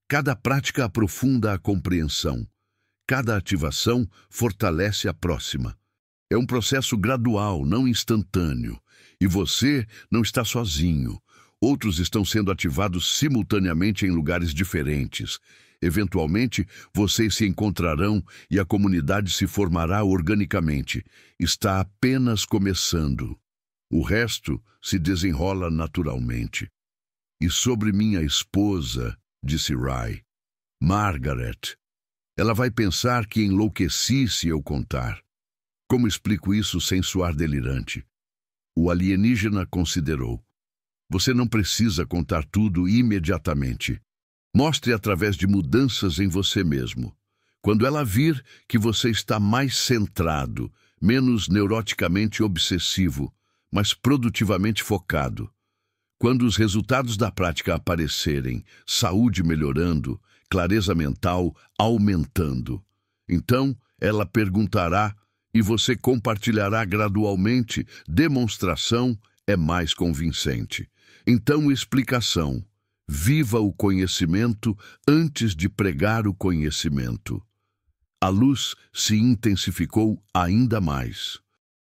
Cada prática aprofunda a compreensão. Cada ativação fortalece a próxima. É um processo gradual, não instantâneo. E você não está sozinho. Outros estão sendo ativados simultaneamente em lugares diferentes. Eventualmente, vocês se encontrarão e a comunidade se formará organicamente. Está apenas começando. O resto se desenrola naturalmente. E sobre minha esposa, disse Rai, Margaret, ela vai pensar que enlouqueci se eu contar. Como explico isso sem soar delirante? O alienígena considerou. Você não precisa contar tudo imediatamente. Mostre através de mudanças em você mesmo. Quando ela vir que você está mais centrado, menos neuroticamente obsessivo, mas produtivamente focado. Quando os resultados da prática aparecerem, saúde melhorando, clareza mental aumentando, então ela perguntará e você compartilhará gradualmente. Demonstração é mais convincente. Então, explicação. Viva o conhecimento antes de pregar o conhecimento. A luz se intensificou ainda mais.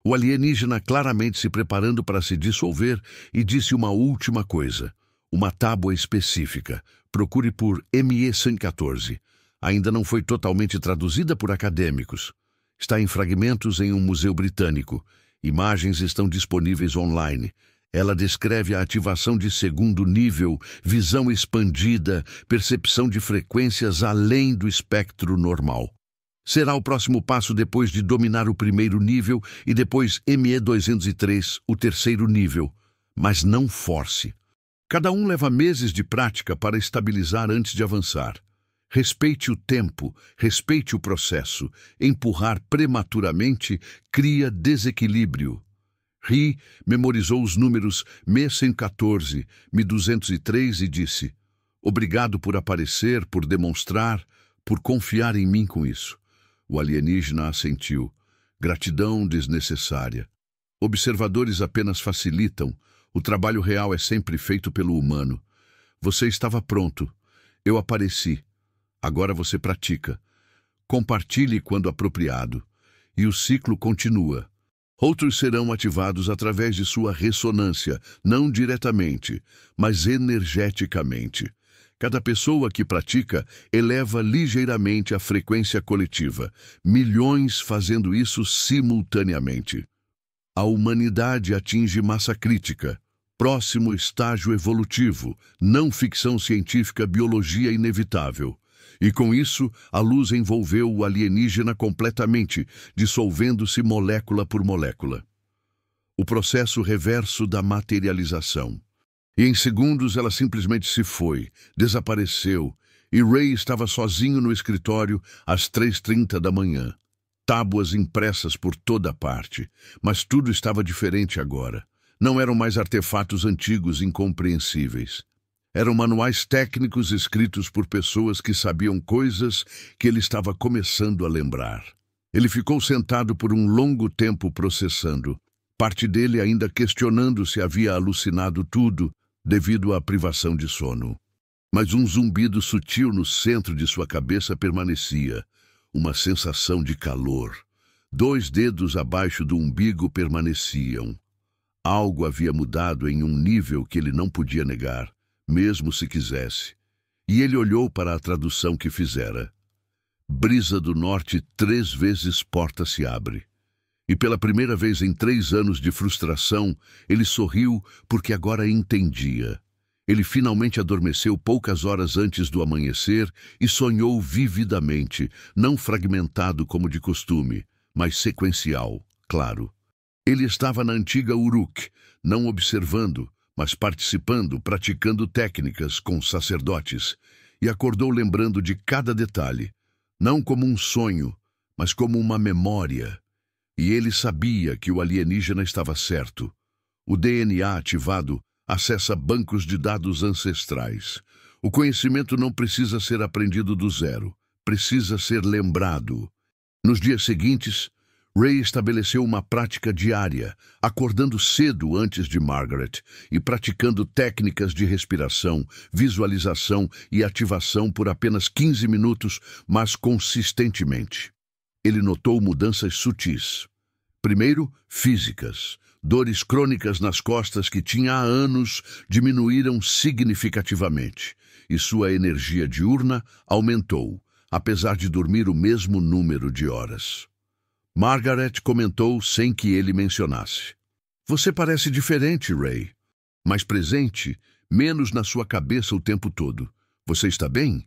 O alienígena claramente se preparando para se dissolver e disse uma última coisa. Uma tábua específica. Procure por ME-114. Ainda não foi totalmente traduzida por acadêmicos. Está em fragmentos em um museu britânico. Imagens estão disponíveis online. Ela descreve a ativação de segundo nível, visão expandida, percepção de frequências além do espectro normal. Será o próximo passo depois de dominar o primeiro nível e depois ME-203, o terceiro nível. mas não force. Cada um leva meses de prática para estabilizar antes de avançar. Respeite o tempo, respeite o processo. Empurrar prematuramente cria desequilíbrio. Ri memorizou os números Me-114, Me-203 e disse: "Obrigado por aparecer, por demonstrar, por confiar em mim com isso." O alienígena assentiu. Gratidão desnecessária. Observadores apenas facilitam. O trabalho real é sempre feito pelo humano. Você estava pronto. Eu apareci. Agora você pratica. Compartilhe quando apropriado. E o ciclo continua. Outros serão ativados através de sua ressonância, não diretamente, mas energeticamente. Cada pessoa que pratica eleva ligeiramente a frequência coletiva, milhões fazendo isso simultaneamente. A humanidade atinge massa crítica, próximo estágio evolutivo, não ficção científica, biologia inevitável. E com isso, a luz envolveu o alienígena completamente, dissolvendo-se molécula por molécula. O processo reverso da materialização. E em segundos ela simplesmente se foi, desapareceu, e Ray estava sozinho no escritório às 3h30 da manhã. Tábuas impressas por toda parte, mas tudo estava diferente agora. Não eram mais artefatos antigos incompreensíveis. Eram manuais técnicos escritos por pessoas que sabiam coisas que ele estava começando a lembrar. Ele ficou sentado por um longo tempo processando, parte dele ainda questionando se havia alucinado tudo devido à privação de sono. Mas um zumbido sutil no centro de sua cabeça permanecia, uma sensação de calor. 2 dedos abaixo do umbigo permaneciam. Algo havia mudado em um nível que ele não podia negar, mesmo se quisesse. E ele olhou para a tradução que fizera. Brisa do norte 3 vezes porta se abre. E pela primeira vez em 3 anos de frustração, ele sorriu porque agora entendia. Ele finalmente adormeceu poucas horas antes do amanhecer e sonhou vividamente, não fragmentado como de costume, mas sequencial, claro. Ele estava na antiga Uruk, não observando, mas participando, praticando técnicas com sacerdotes, e acordou lembrando de cada detalhe, não como um sonho, mas como uma memória. E ele sabia que o alienígena estava certo. O DNA ativado acessa bancos de dados ancestrais. O conhecimento não precisa ser aprendido do zero, precisa ser lembrado. Nos dias seguintes, Ray estabeleceu uma prática diária, acordando cedo antes de Margaret e praticando técnicas de respiração, visualização e ativação por apenas 15 minutos, mas consistentemente. Ele notou mudanças sutis. Primeiro, físicas. Dores crônicas nas costas que tinha há anos diminuíram significativamente, e sua energia diurna aumentou, apesar de dormir o mesmo número de horas. Margaret comentou sem que ele mencionasse. "Você parece diferente, Ray. Mais presente, menos na sua cabeça o tempo todo. Você está bem?"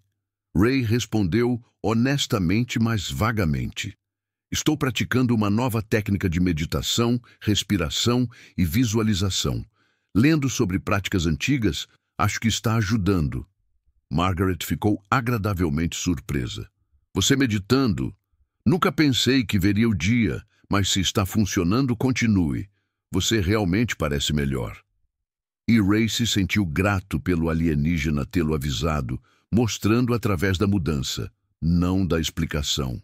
Ray respondeu honestamente, mas vagamente. "Estou praticando uma nova técnica de meditação, respiração e visualização. Lendo sobre práticas antigas, acho que está ajudando." Margaret ficou agradavelmente surpresa. "Você meditando? Nunca pensei que veria o dia, mas se está funcionando, continue. Você realmente parece melhor." E Ray se sentiu grato pelo alienígena tê-lo avisado, mostrando através da mudança, não da explicação.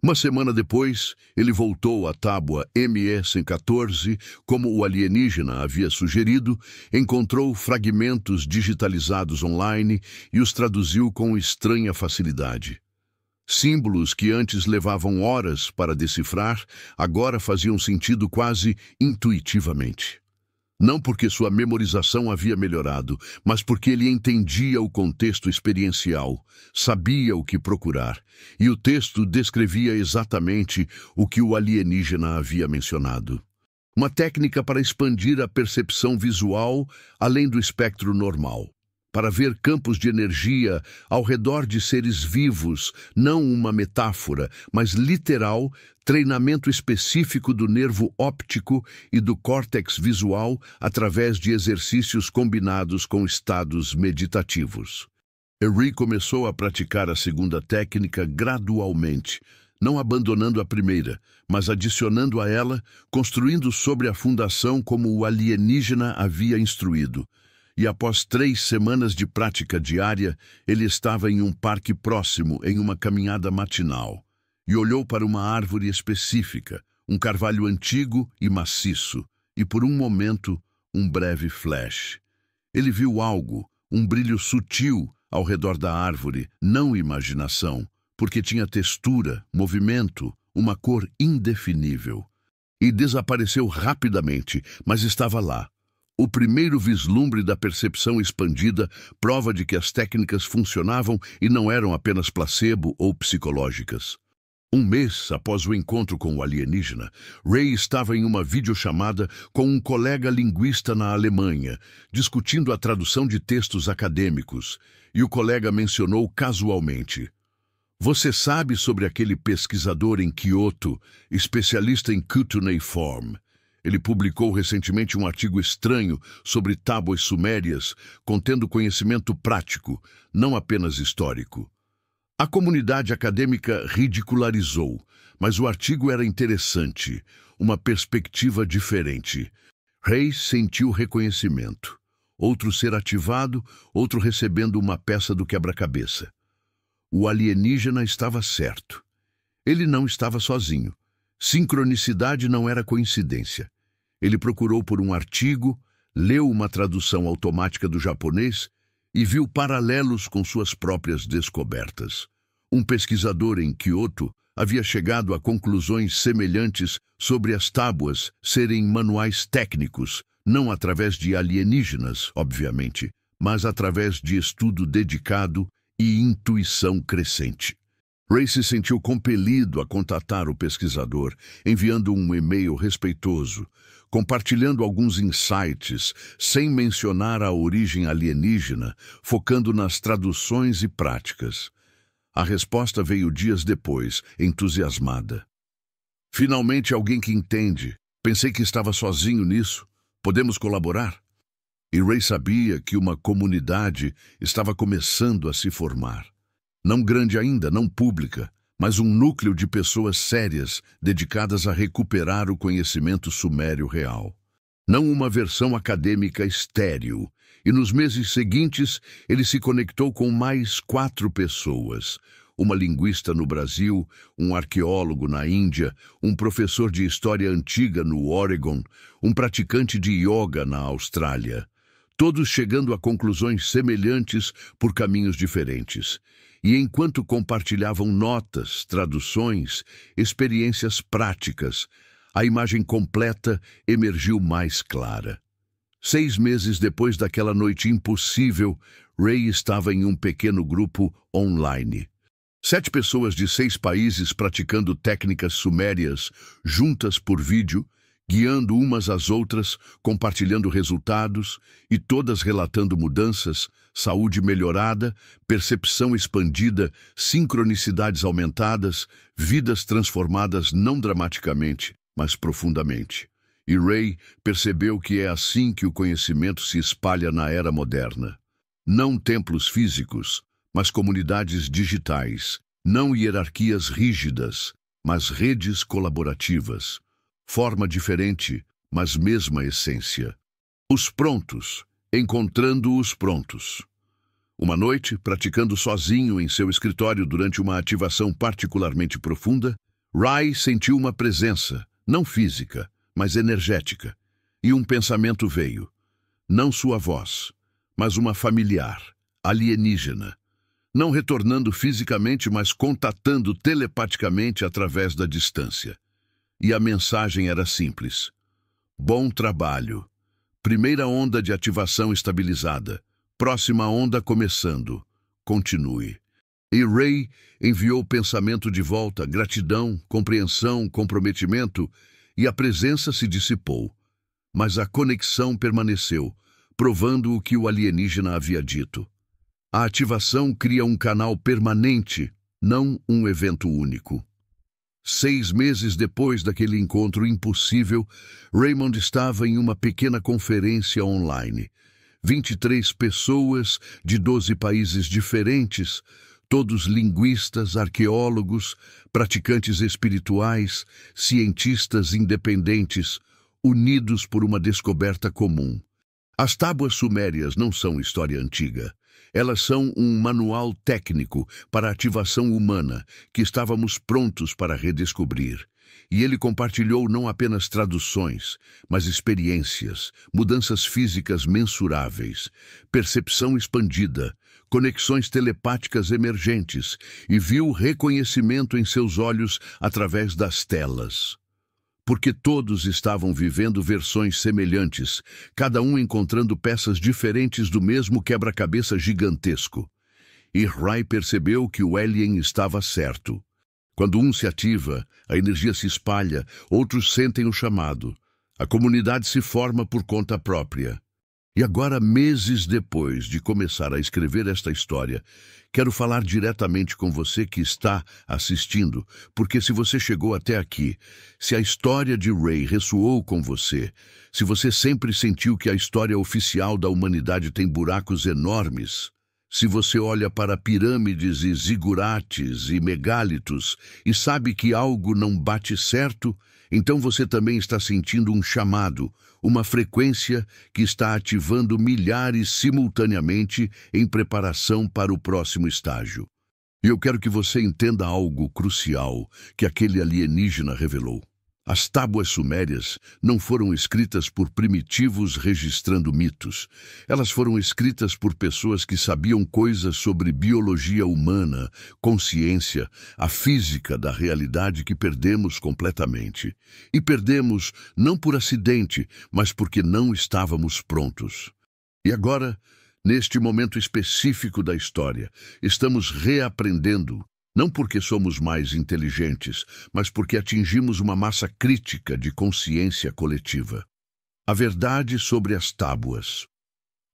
Uma semana depois, ele voltou à tábua Me-114, como o alienígena havia sugerido, encontrou fragmentos digitalizados online e os traduziu com estranha facilidade. Símbolos que antes levavam horas para decifrar, agora faziam sentido quase intuitivamente. Não porque sua memorização havia melhorado, mas porque ele entendia o contexto experiencial, sabia o que procurar, e o texto descrevia exatamente o que o alienígena havia mencionado. Uma técnica para expandir a percepção visual além do espectro normal. para ver campos de energia ao redor de seres vivos, não uma metáfora, mas literal, treinamento específico do nervo óptico e do córtex visual através de exercícios combinados com estados meditativos. Ray começou a praticar a segunda técnica gradualmente, não abandonando a primeira, mas adicionando a ela, construindo sobre a fundação como o alienígena havia instruído. E após 3 semanas de prática diária, ele estava em um parque próximo, em uma caminhada matinal, e olhou para uma árvore específica, um carvalho antigo e maciço, e por um momento, um breve flash. Ele viu algo, um brilho sutil ao redor da árvore, não imaginação, porque tinha textura, movimento, uma cor indefinível. E desapareceu rapidamente, mas estava lá. O primeiro vislumbre da percepção expandida, prova de que as técnicas funcionavam e não eram apenas placebo ou psicológicas. Um mês após o encontro com o alienígena, Ray estava em uma videochamada com um colega linguista na Alemanha, discutindo a tradução de textos acadêmicos, e o colega mencionou casualmente: "Você sabe sobre aquele pesquisador em Kyoto, especialista em cuneiform? Ele publicou recentemente um artigo estranho sobre tábuas sumérias, contendo conhecimento prático, não apenas histórico." A comunidade acadêmica ridicularizou, mas o artigo era interessante, uma perspectiva diferente. Ray sentiu reconhecimento. Outro ser ativado, outro recebendo uma peça do quebra-cabeça. O alienígena estava certo. Ele não estava sozinho. Sincronicidade não era coincidência. Ele procurou por um artigo, leu uma tradução automática do japonês e viu paralelos com suas próprias descobertas. Um pesquisador em Kyoto havia chegado a conclusões semelhantes sobre as tábuas serem manuais técnicos, não através de alienígenas, obviamente, mas através de estudo dedicado e intuição crescente. Ray se sentiu compelido a contatar o pesquisador, enviando um e-mail respeitoso, compartilhando alguns insights, sem mencionar a origem alienígena, focando nas traduções e práticas. A resposta veio dias depois, entusiasmada. "Finalmente alguém que entende. Pensei que estava sozinho nisso. Podemos colaborar?" E Ray sabia que uma comunidade estava começando a se formar. Não grande ainda, não pública, mas um núcleo de pessoas sérias dedicadas a recuperar o conhecimento sumério real. Não uma versão acadêmica estéril. E nos meses seguintes, ele se conectou com mais 4 pessoas. Uma linguista no Brasil, um arqueólogo na Índia, um professor de história antiga no Oregon, um praticante de yoga na Austrália. Todos chegando a conclusões semelhantes por caminhos diferentes. E enquanto compartilhavam notas, traduções, experiências práticas, a imagem completa emergiu mais clara. 6 meses depois daquela noite impossível, Ray estava em um pequeno grupo online. 7 pessoas de 6 países praticando técnicas sumérias, juntas por vídeo, guiando umas às outras, compartilhando resultados e todas relatando mudanças, saúde melhorada, percepção expandida, sincronicidades aumentadas, vidas transformadas não dramaticamente, mas profundamente. E Ray percebeu que é assim que o conhecimento se espalha na era moderna. Não templos físicos, mas comunidades digitais. Não hierarquias rígidas, mas redes colaborativas. Forma diferente, mas mesma essência. Os prontos, encontrando os prontos. Uma noite, praticando sozinho em seu escritório durante uma ativação particularmente profunda, Ray sentiu uma presença, não física, mas energética, e um pensamento veio. Não sua voz, mas uma familiar, alienígena. Não retornando fisicamente, mas contatando telepaticamente através da distância. E a mensagem era simples. Bom trabalho. Primeira onda de ativação estabilizada. Próxima onda começando. Continue. E Ray enviou o pensamento de volta, gratidão, compreensão, comprometimento, e a presença se dissipou. Mas a conexão permaneceu, provando o que o alienígena havia dito. A ativação cria um canal permanente, não um evento único. 6 meses depois daquele encontro impossível, Raymond estava em uma pequena conferência online. 23 pessoas de 12 países diferentes, todos linguistas, arqueólogos, praticantes espirituais, cientistas independentes, unidos por uma descoberta comum. As tábuas sumérias não são história antiga. Elas são um manual técnico para a ativação humana que estávamos prontos para redescobrir. E ele compartilhou não apenas traduções, mas experiências, mudanças físicas mensuráveis, percepção expandida, conexões telepáticas emergentes e viu reconhecimento em seus olhos através das telas. Porque todos estavam vivendo versões semelhantes, cada um encontrando peças diferentes do mesmo quebra-cabeça gigantesco. E Rai percebeu que o alien estava certo. Quando um se ativa, a energia se espalha, outros sentem o chamado. A comunidade se forma por conta própria. E agora, meses depois de começar a escrever esta história, quero falar diretamente com você que está assistindo, porque se você chegou até aqui, se a história de Ray ressoou com você, se você sempre sentiu que a história oficial da humanidade tem buracos enormes, se você olha para pirâmides e zigurates e megálitos e sabe que algo não bate certo, então você também está sentindo um chamado, uma frequência que está ativando milhares simultaneamente em preparação para o próximo estágio. E eu quero que você entenda algo crucial que aquele alienígena revelou. As tábuas sumérias não foram escritas por primitivos registrando mitos. Elas foram escritas por pessoas que sabiam coisas sobre biologia humana, consciência, a física da realidade que perdemos completamente. E perdemos não por acidente, mas porque não estávamos prontos. E agora, neste momento específico da história, estamos reaprendendo. Não porque somos mais inteligentes, mas porque atingimos uma massa crítica de consciência coletiva. A verdade sobre as tábuas.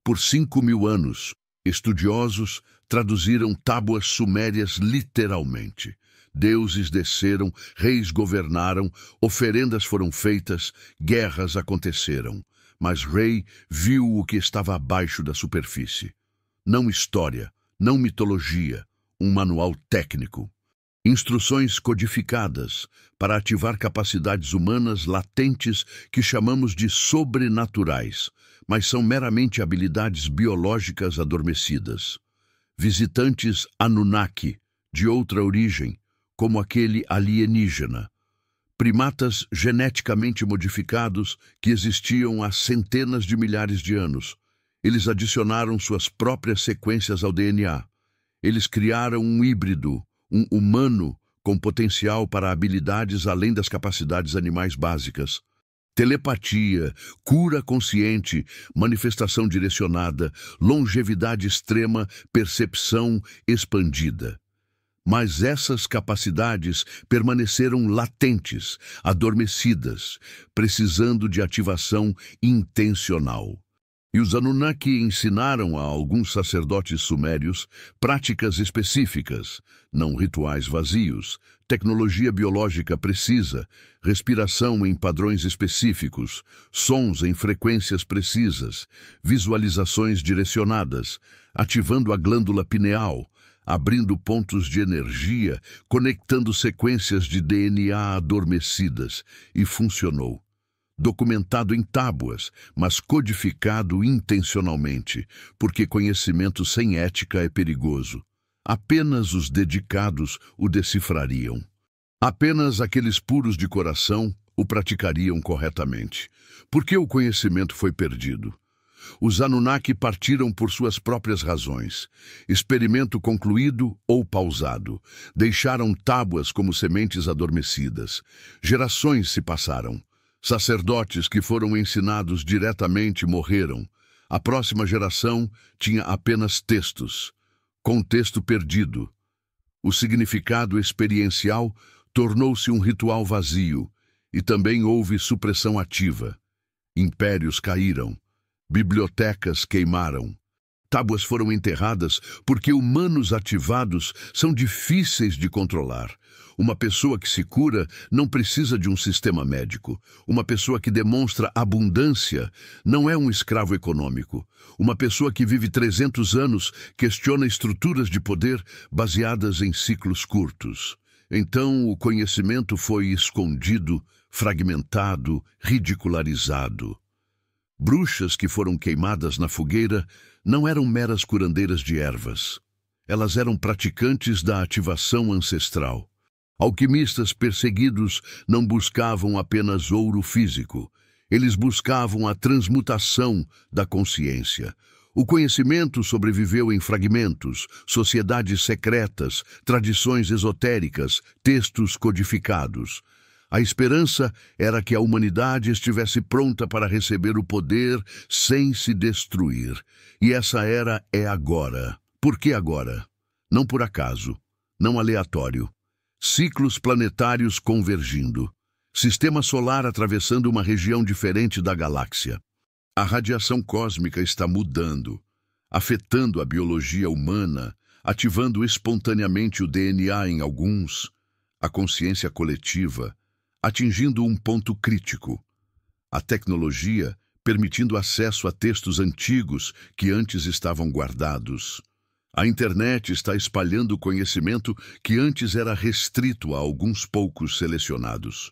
Por 5.000 anos, estudiosos traduziram tábuas sumérias literalmente. Deuses desceram, reis governaram, oferendas foram feitas, guerras aconteceram. Mas Ray viu o que estava abaixo da superfície. Não história, não mitologia, um manual técnico. Instruções codificadas para ativar capacidades humanas latentes que chamamos de sobrenaturais, mas são meramente habilidades biológicas adormecidas. Visitantes Anunnaki, de outra origem, como aquele alienígena. Primatas geneticamente modificados que existiam há centenas de milhares de anos. Eles adicionaram suas próprias sequências ao DNA. Eles criaram um híbrido, um humano com potencial para habilidades além das capacidades animais básicas. Telepatia, cura consciente, manifestação direcionada, longevidade extrema, percepção expandida. Mas essas capacidades permaneceram latentes, adormecidas, precisando de ativação intencional. E os Anunnaki ensinaram a alguns sacerdotes sumérios práticas específicas, não rituais vazios, tecnologia biológica precisa, respiração em padrões específicos, sons em frequências precisas, visualizações direcionadas, ativando a glândula pineal, abrindo pontos de energia, conectando sequências de DNA adormecidas, e funcionou. Documentado em tábuas, mas codificado intencionalmente, porque conhecimento sem ética é perigoso. Apenas os dedicados o decifrariam. Apenas aqueles puros de coração o praticariam corretamente. Por que o conhecimento foi perdido? Os Anunnaki partiram por suas próprias razões. Experimento concluído ou pausado. Deixaram tábuas como sementes adormecidas. Gerações se passaram. Sacerdotes que foram ensinados diretamente morreram. A próxima geração tinha apenas textos. Contexto perdido. O significado experiencial tornou-se um ritual vazio, e também houve supressão ativa. Impérios caíram. Bibliotecas queimaram. Tábuas foram enterradas porque humanos ativados são difíceis de controlar. Uma pessoa que se cura não precisa de um sistema médico. Uma pessoa que demonstra abundância não é um escravo econômico. Uma pessoa que vive 300 anos questiona estruturas de poder baseadas em ciclos curtos. Então, o conhecimento foi escondido, fragmentado, ridicularizado. Bruxas que foram queimadas na fogueira não eram meras curandeiras de ervas. Elas eram praticantes da ativação ancestral. Alquimistas perseguidos não buscavam apenas ouro físico. Eles buscavam a transmutação da consciência. O conhecimento sobreviveu em fragmentos, sociedades secretas, tradições esotéricas, textos codificados. A esperança era que a humanidade estivesse pronta para receber o poder sem se destruir. E essa era é agora. Por que agora? Não por acaso, não aleatório. Ciclos planetários convergindo. Sistema solar atravessando uma região diferente da galáxia. A radiação cósmica está mudando, afetando a biologia humana, ativando espontaneamente o DNA em alguns, a consciência coletiva, atingindo um ponto crítico. A tecnologia permitindo acesso a textos antigos que antes estavam guardados. A internet está espalhando conhecimento que antes era restrito a alguns poucos selecionados.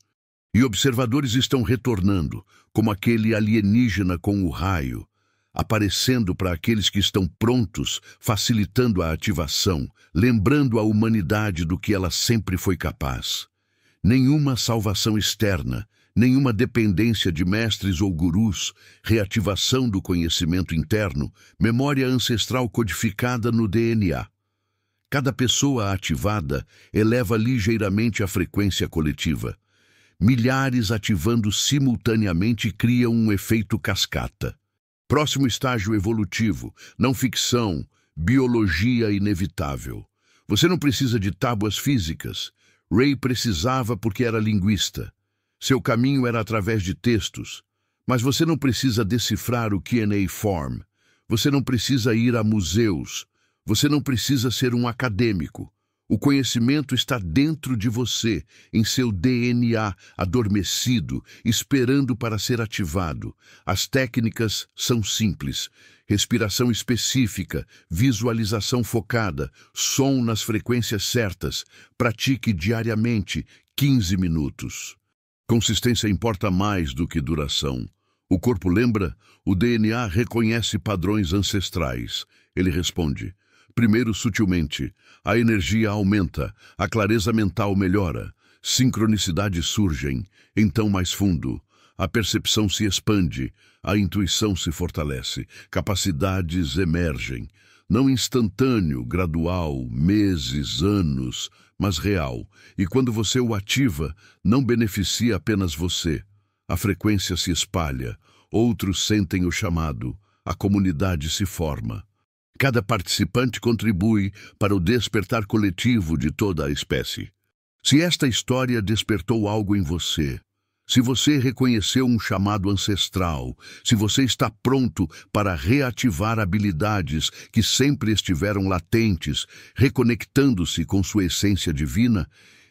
E observadores estão retornando, como aquele alienígena com o raio, aparecendo para aqueles que estão prontos, facilitando a ativação, lembrando a humanidade do que ela sempre foi capaz. Nenhuma salvação externa, nenhuma dependência de mestres ou gurus, reativação do conhecimento interno, memória ancestral codificada no DNA. Cada pessoa ativada eleva ligeiramente a frequência coletiva. Milhares ativando simultaneamente criam um efeito cascata. Próximo estágio evolutivo, não ficção, biologia inevitável. Você não precisa de tábuas físicas. Ray precisava porque era linguista. Seu caminho era através de textos. Mas você não precisa decifrar o Q&A Form. Você não precisa ir a museus. Você não precisa ser um acadêmico. O conhecimento está dentro de você, em seu DNA adormecido, esperando para ser ativado. As técnicas são simples. Respiração específica, visualização focada, som nas frequências certas. Pratique diariamente, 15 minutos. Consistência importa mais do que duração. O corpo lembra, o DNA reconhece padrões ancestrais. Ele responde. Primeiro, sutilmente, a energia aumenta, a clareza mental melhora, sincronicidades surgem, então mais fundo, a percepção se expande, a intuição se fortalece, capacidades emergem, não instantâneo, gradual, meses, anos, mas real, e quando você o ativa, não beneficia apenas você. A frequência se espalha, outros sentem o chamado, a comunidade se forma. Cada participante contribui para o despertar coletivo de toda a espécie. Se esta história despertou algo em você, se você reconheceu um chamado ancestral, se você está pronto para reativar habilidades que sempre estiveram latentes, reconectando-se com sua essência divina,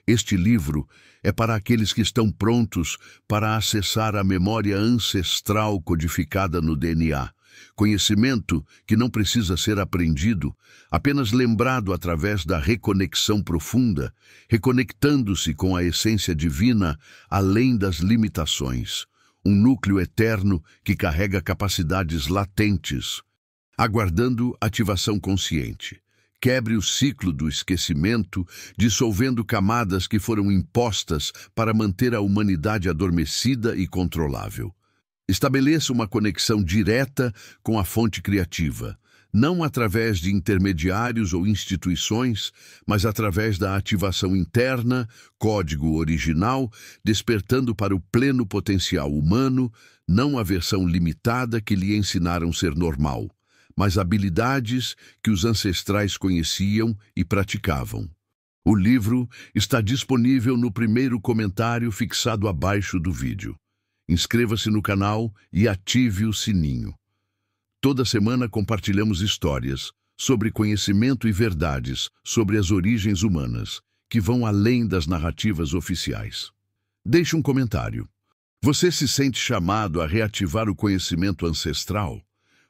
este livro é para aqueles que estão prontos para acessar a memória ancestral codificada no DNA. Conhecimento que não precisa ser aprendido, apenas lembrado através da reconexão profunda, reconectando-se com a essência divina além das limitações. Um núcleo eterno que carrega capacidades latentes, aguardando ativação consciente. Quebre o ciclo do esquecimento, dissolvendo camadas que foram impostas para manter a humanidade adormecida e controlável. Estabeleça uma conexão direta com a fonte criativa, não através de intermediários ou instituições, mas através da ativação interna, código original, despertando para o pleno potencial humano, não a versão limitada que lhe ensinaram ser normal, mas habilidades que os ancestrais conheciam e praticavam. O livro está disponível no primeiro comentário fixado abaixo do vídeo. Inscreva-se no canal e ative o sininho. Toda semana compartilhamos histórias sobre conhecimento e verdades sobre as origens humanas, que vão além das narrativas oficiais. Deixe um comentário. Você se sente chamado a reativar o conhecimento ancestral?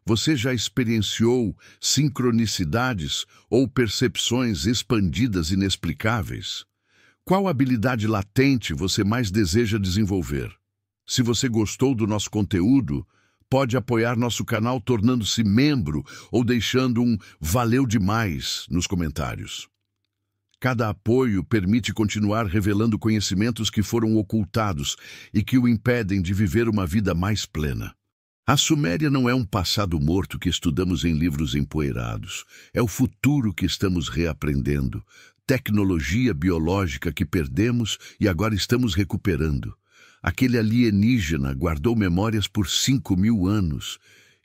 Você já experienciou sincronicidades ou percepções expandidas inexplicáveis? Qual habilidade latente você mais deseja desenvolver? Se você gostou do nosso conteúdo, pode apoiar nosso canal tornando-se membro ou deixando um "valeu demais" nos comentários. Cada apoio permite continuar revelando conhecimentos que foram ocultados e que o impedem de viver uma vida mais plena. A Suméria não é um passado morto que estudamos em livros empoeirados. É o futuro que estamos reaprendendo. Tecnologia biológica que perdemos e agora estamos recuperando. Aquele alienígena guardou memórias por 5.000 anos.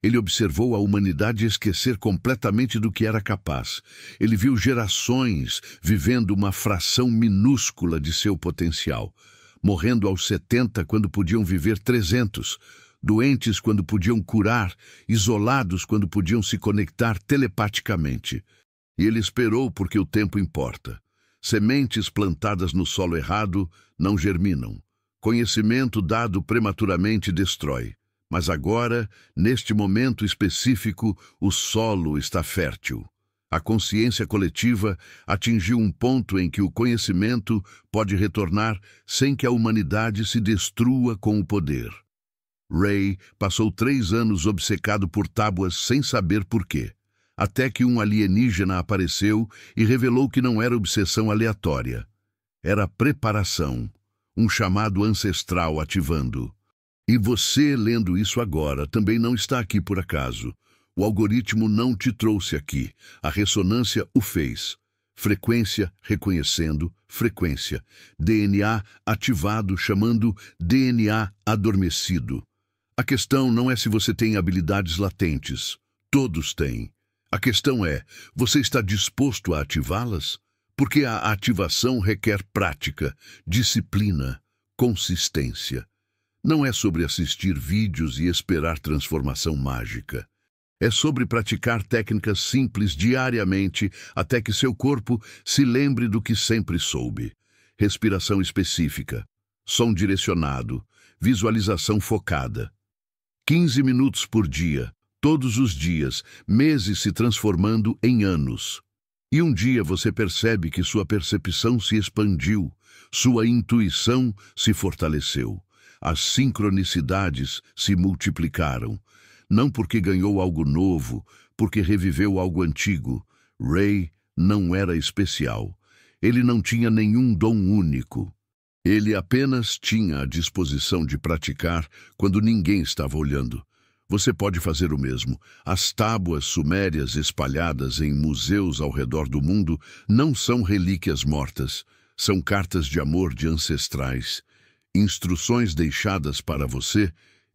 Ele observou a humanidade esquecer completamente do que era capaz. Ele viu gerações vivendo uma fração minúscula de seu potencial, morrendo aos 70 quando podiam viver 300, doentes quando podiam curar, isolados quando podiam se conectar telepaticamente. E ele esperou porque o tempo importa. Sementes plantadas no solo errado não germinam. Conhecimento dado prematuramente destrói. Mas agora, neste momento específico, o solo está fértil. A consciência coletiva atingiu um ponto em que o conhecimento pode retornar sem que a humanidade se destrua com o poder. Ray passou 3 anos obcecado por tábuas sem saber por quê, até que um alienígena apareceu e revelou que não era obsessão aleatória. Era preparação, um chamado ancestral ativando. E você, lendo isso agora, também não está aqui por acaso. O algoritmo não te trouxe aqui. A ressonância o fez. Frequência reconhecendo frequência. DNA ativado chamando DNA adormecido. A questão não é se você tem habilidades latentes. Todos têm. A questão é, você está disposto a ativá-las? Porque a ativação requer prática, disciplina, consistência. Não é sobre assistir vídeos e esperar transformação mágica. É sobre praticar técnicas simples diariamente até que seu corpo se lembre do que sempre soube. Respiração específica, som direcionado, visualização focada. 15 minutos por dia, todos os dias, meses se transformando em anos. E um dia você percebe que sua percepção se expandiu, sua intuição se fortaleceu. As sincronicidades se multiplicaram, não porque ganhou algo novo, porque reviveu algo antigo. Ray não era especial. Ele não tinha nenhum dom único. Ele apenas tinha a disposição de praticar quando ninguém estava olhando. Você pode fazer o mesmo. As tábuas sumérias espalhadas em museus ao redor do mundo não são relíquias mortas, são cartas de amor de ancestrais. Instruções deixadas para você,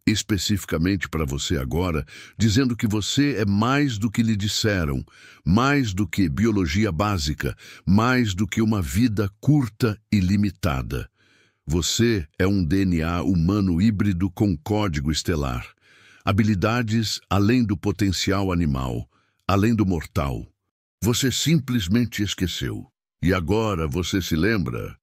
especificamente para você agora, dizendo que você é mais do que lhe disseram, mais do que biologia básica, mais do que uma vida curta e limitada. Você é um DNA humano híbrido com código estelar. Habilidades além do potencial animal, além do mortal. Você simplesmente esqueceu. E agora você se lembra?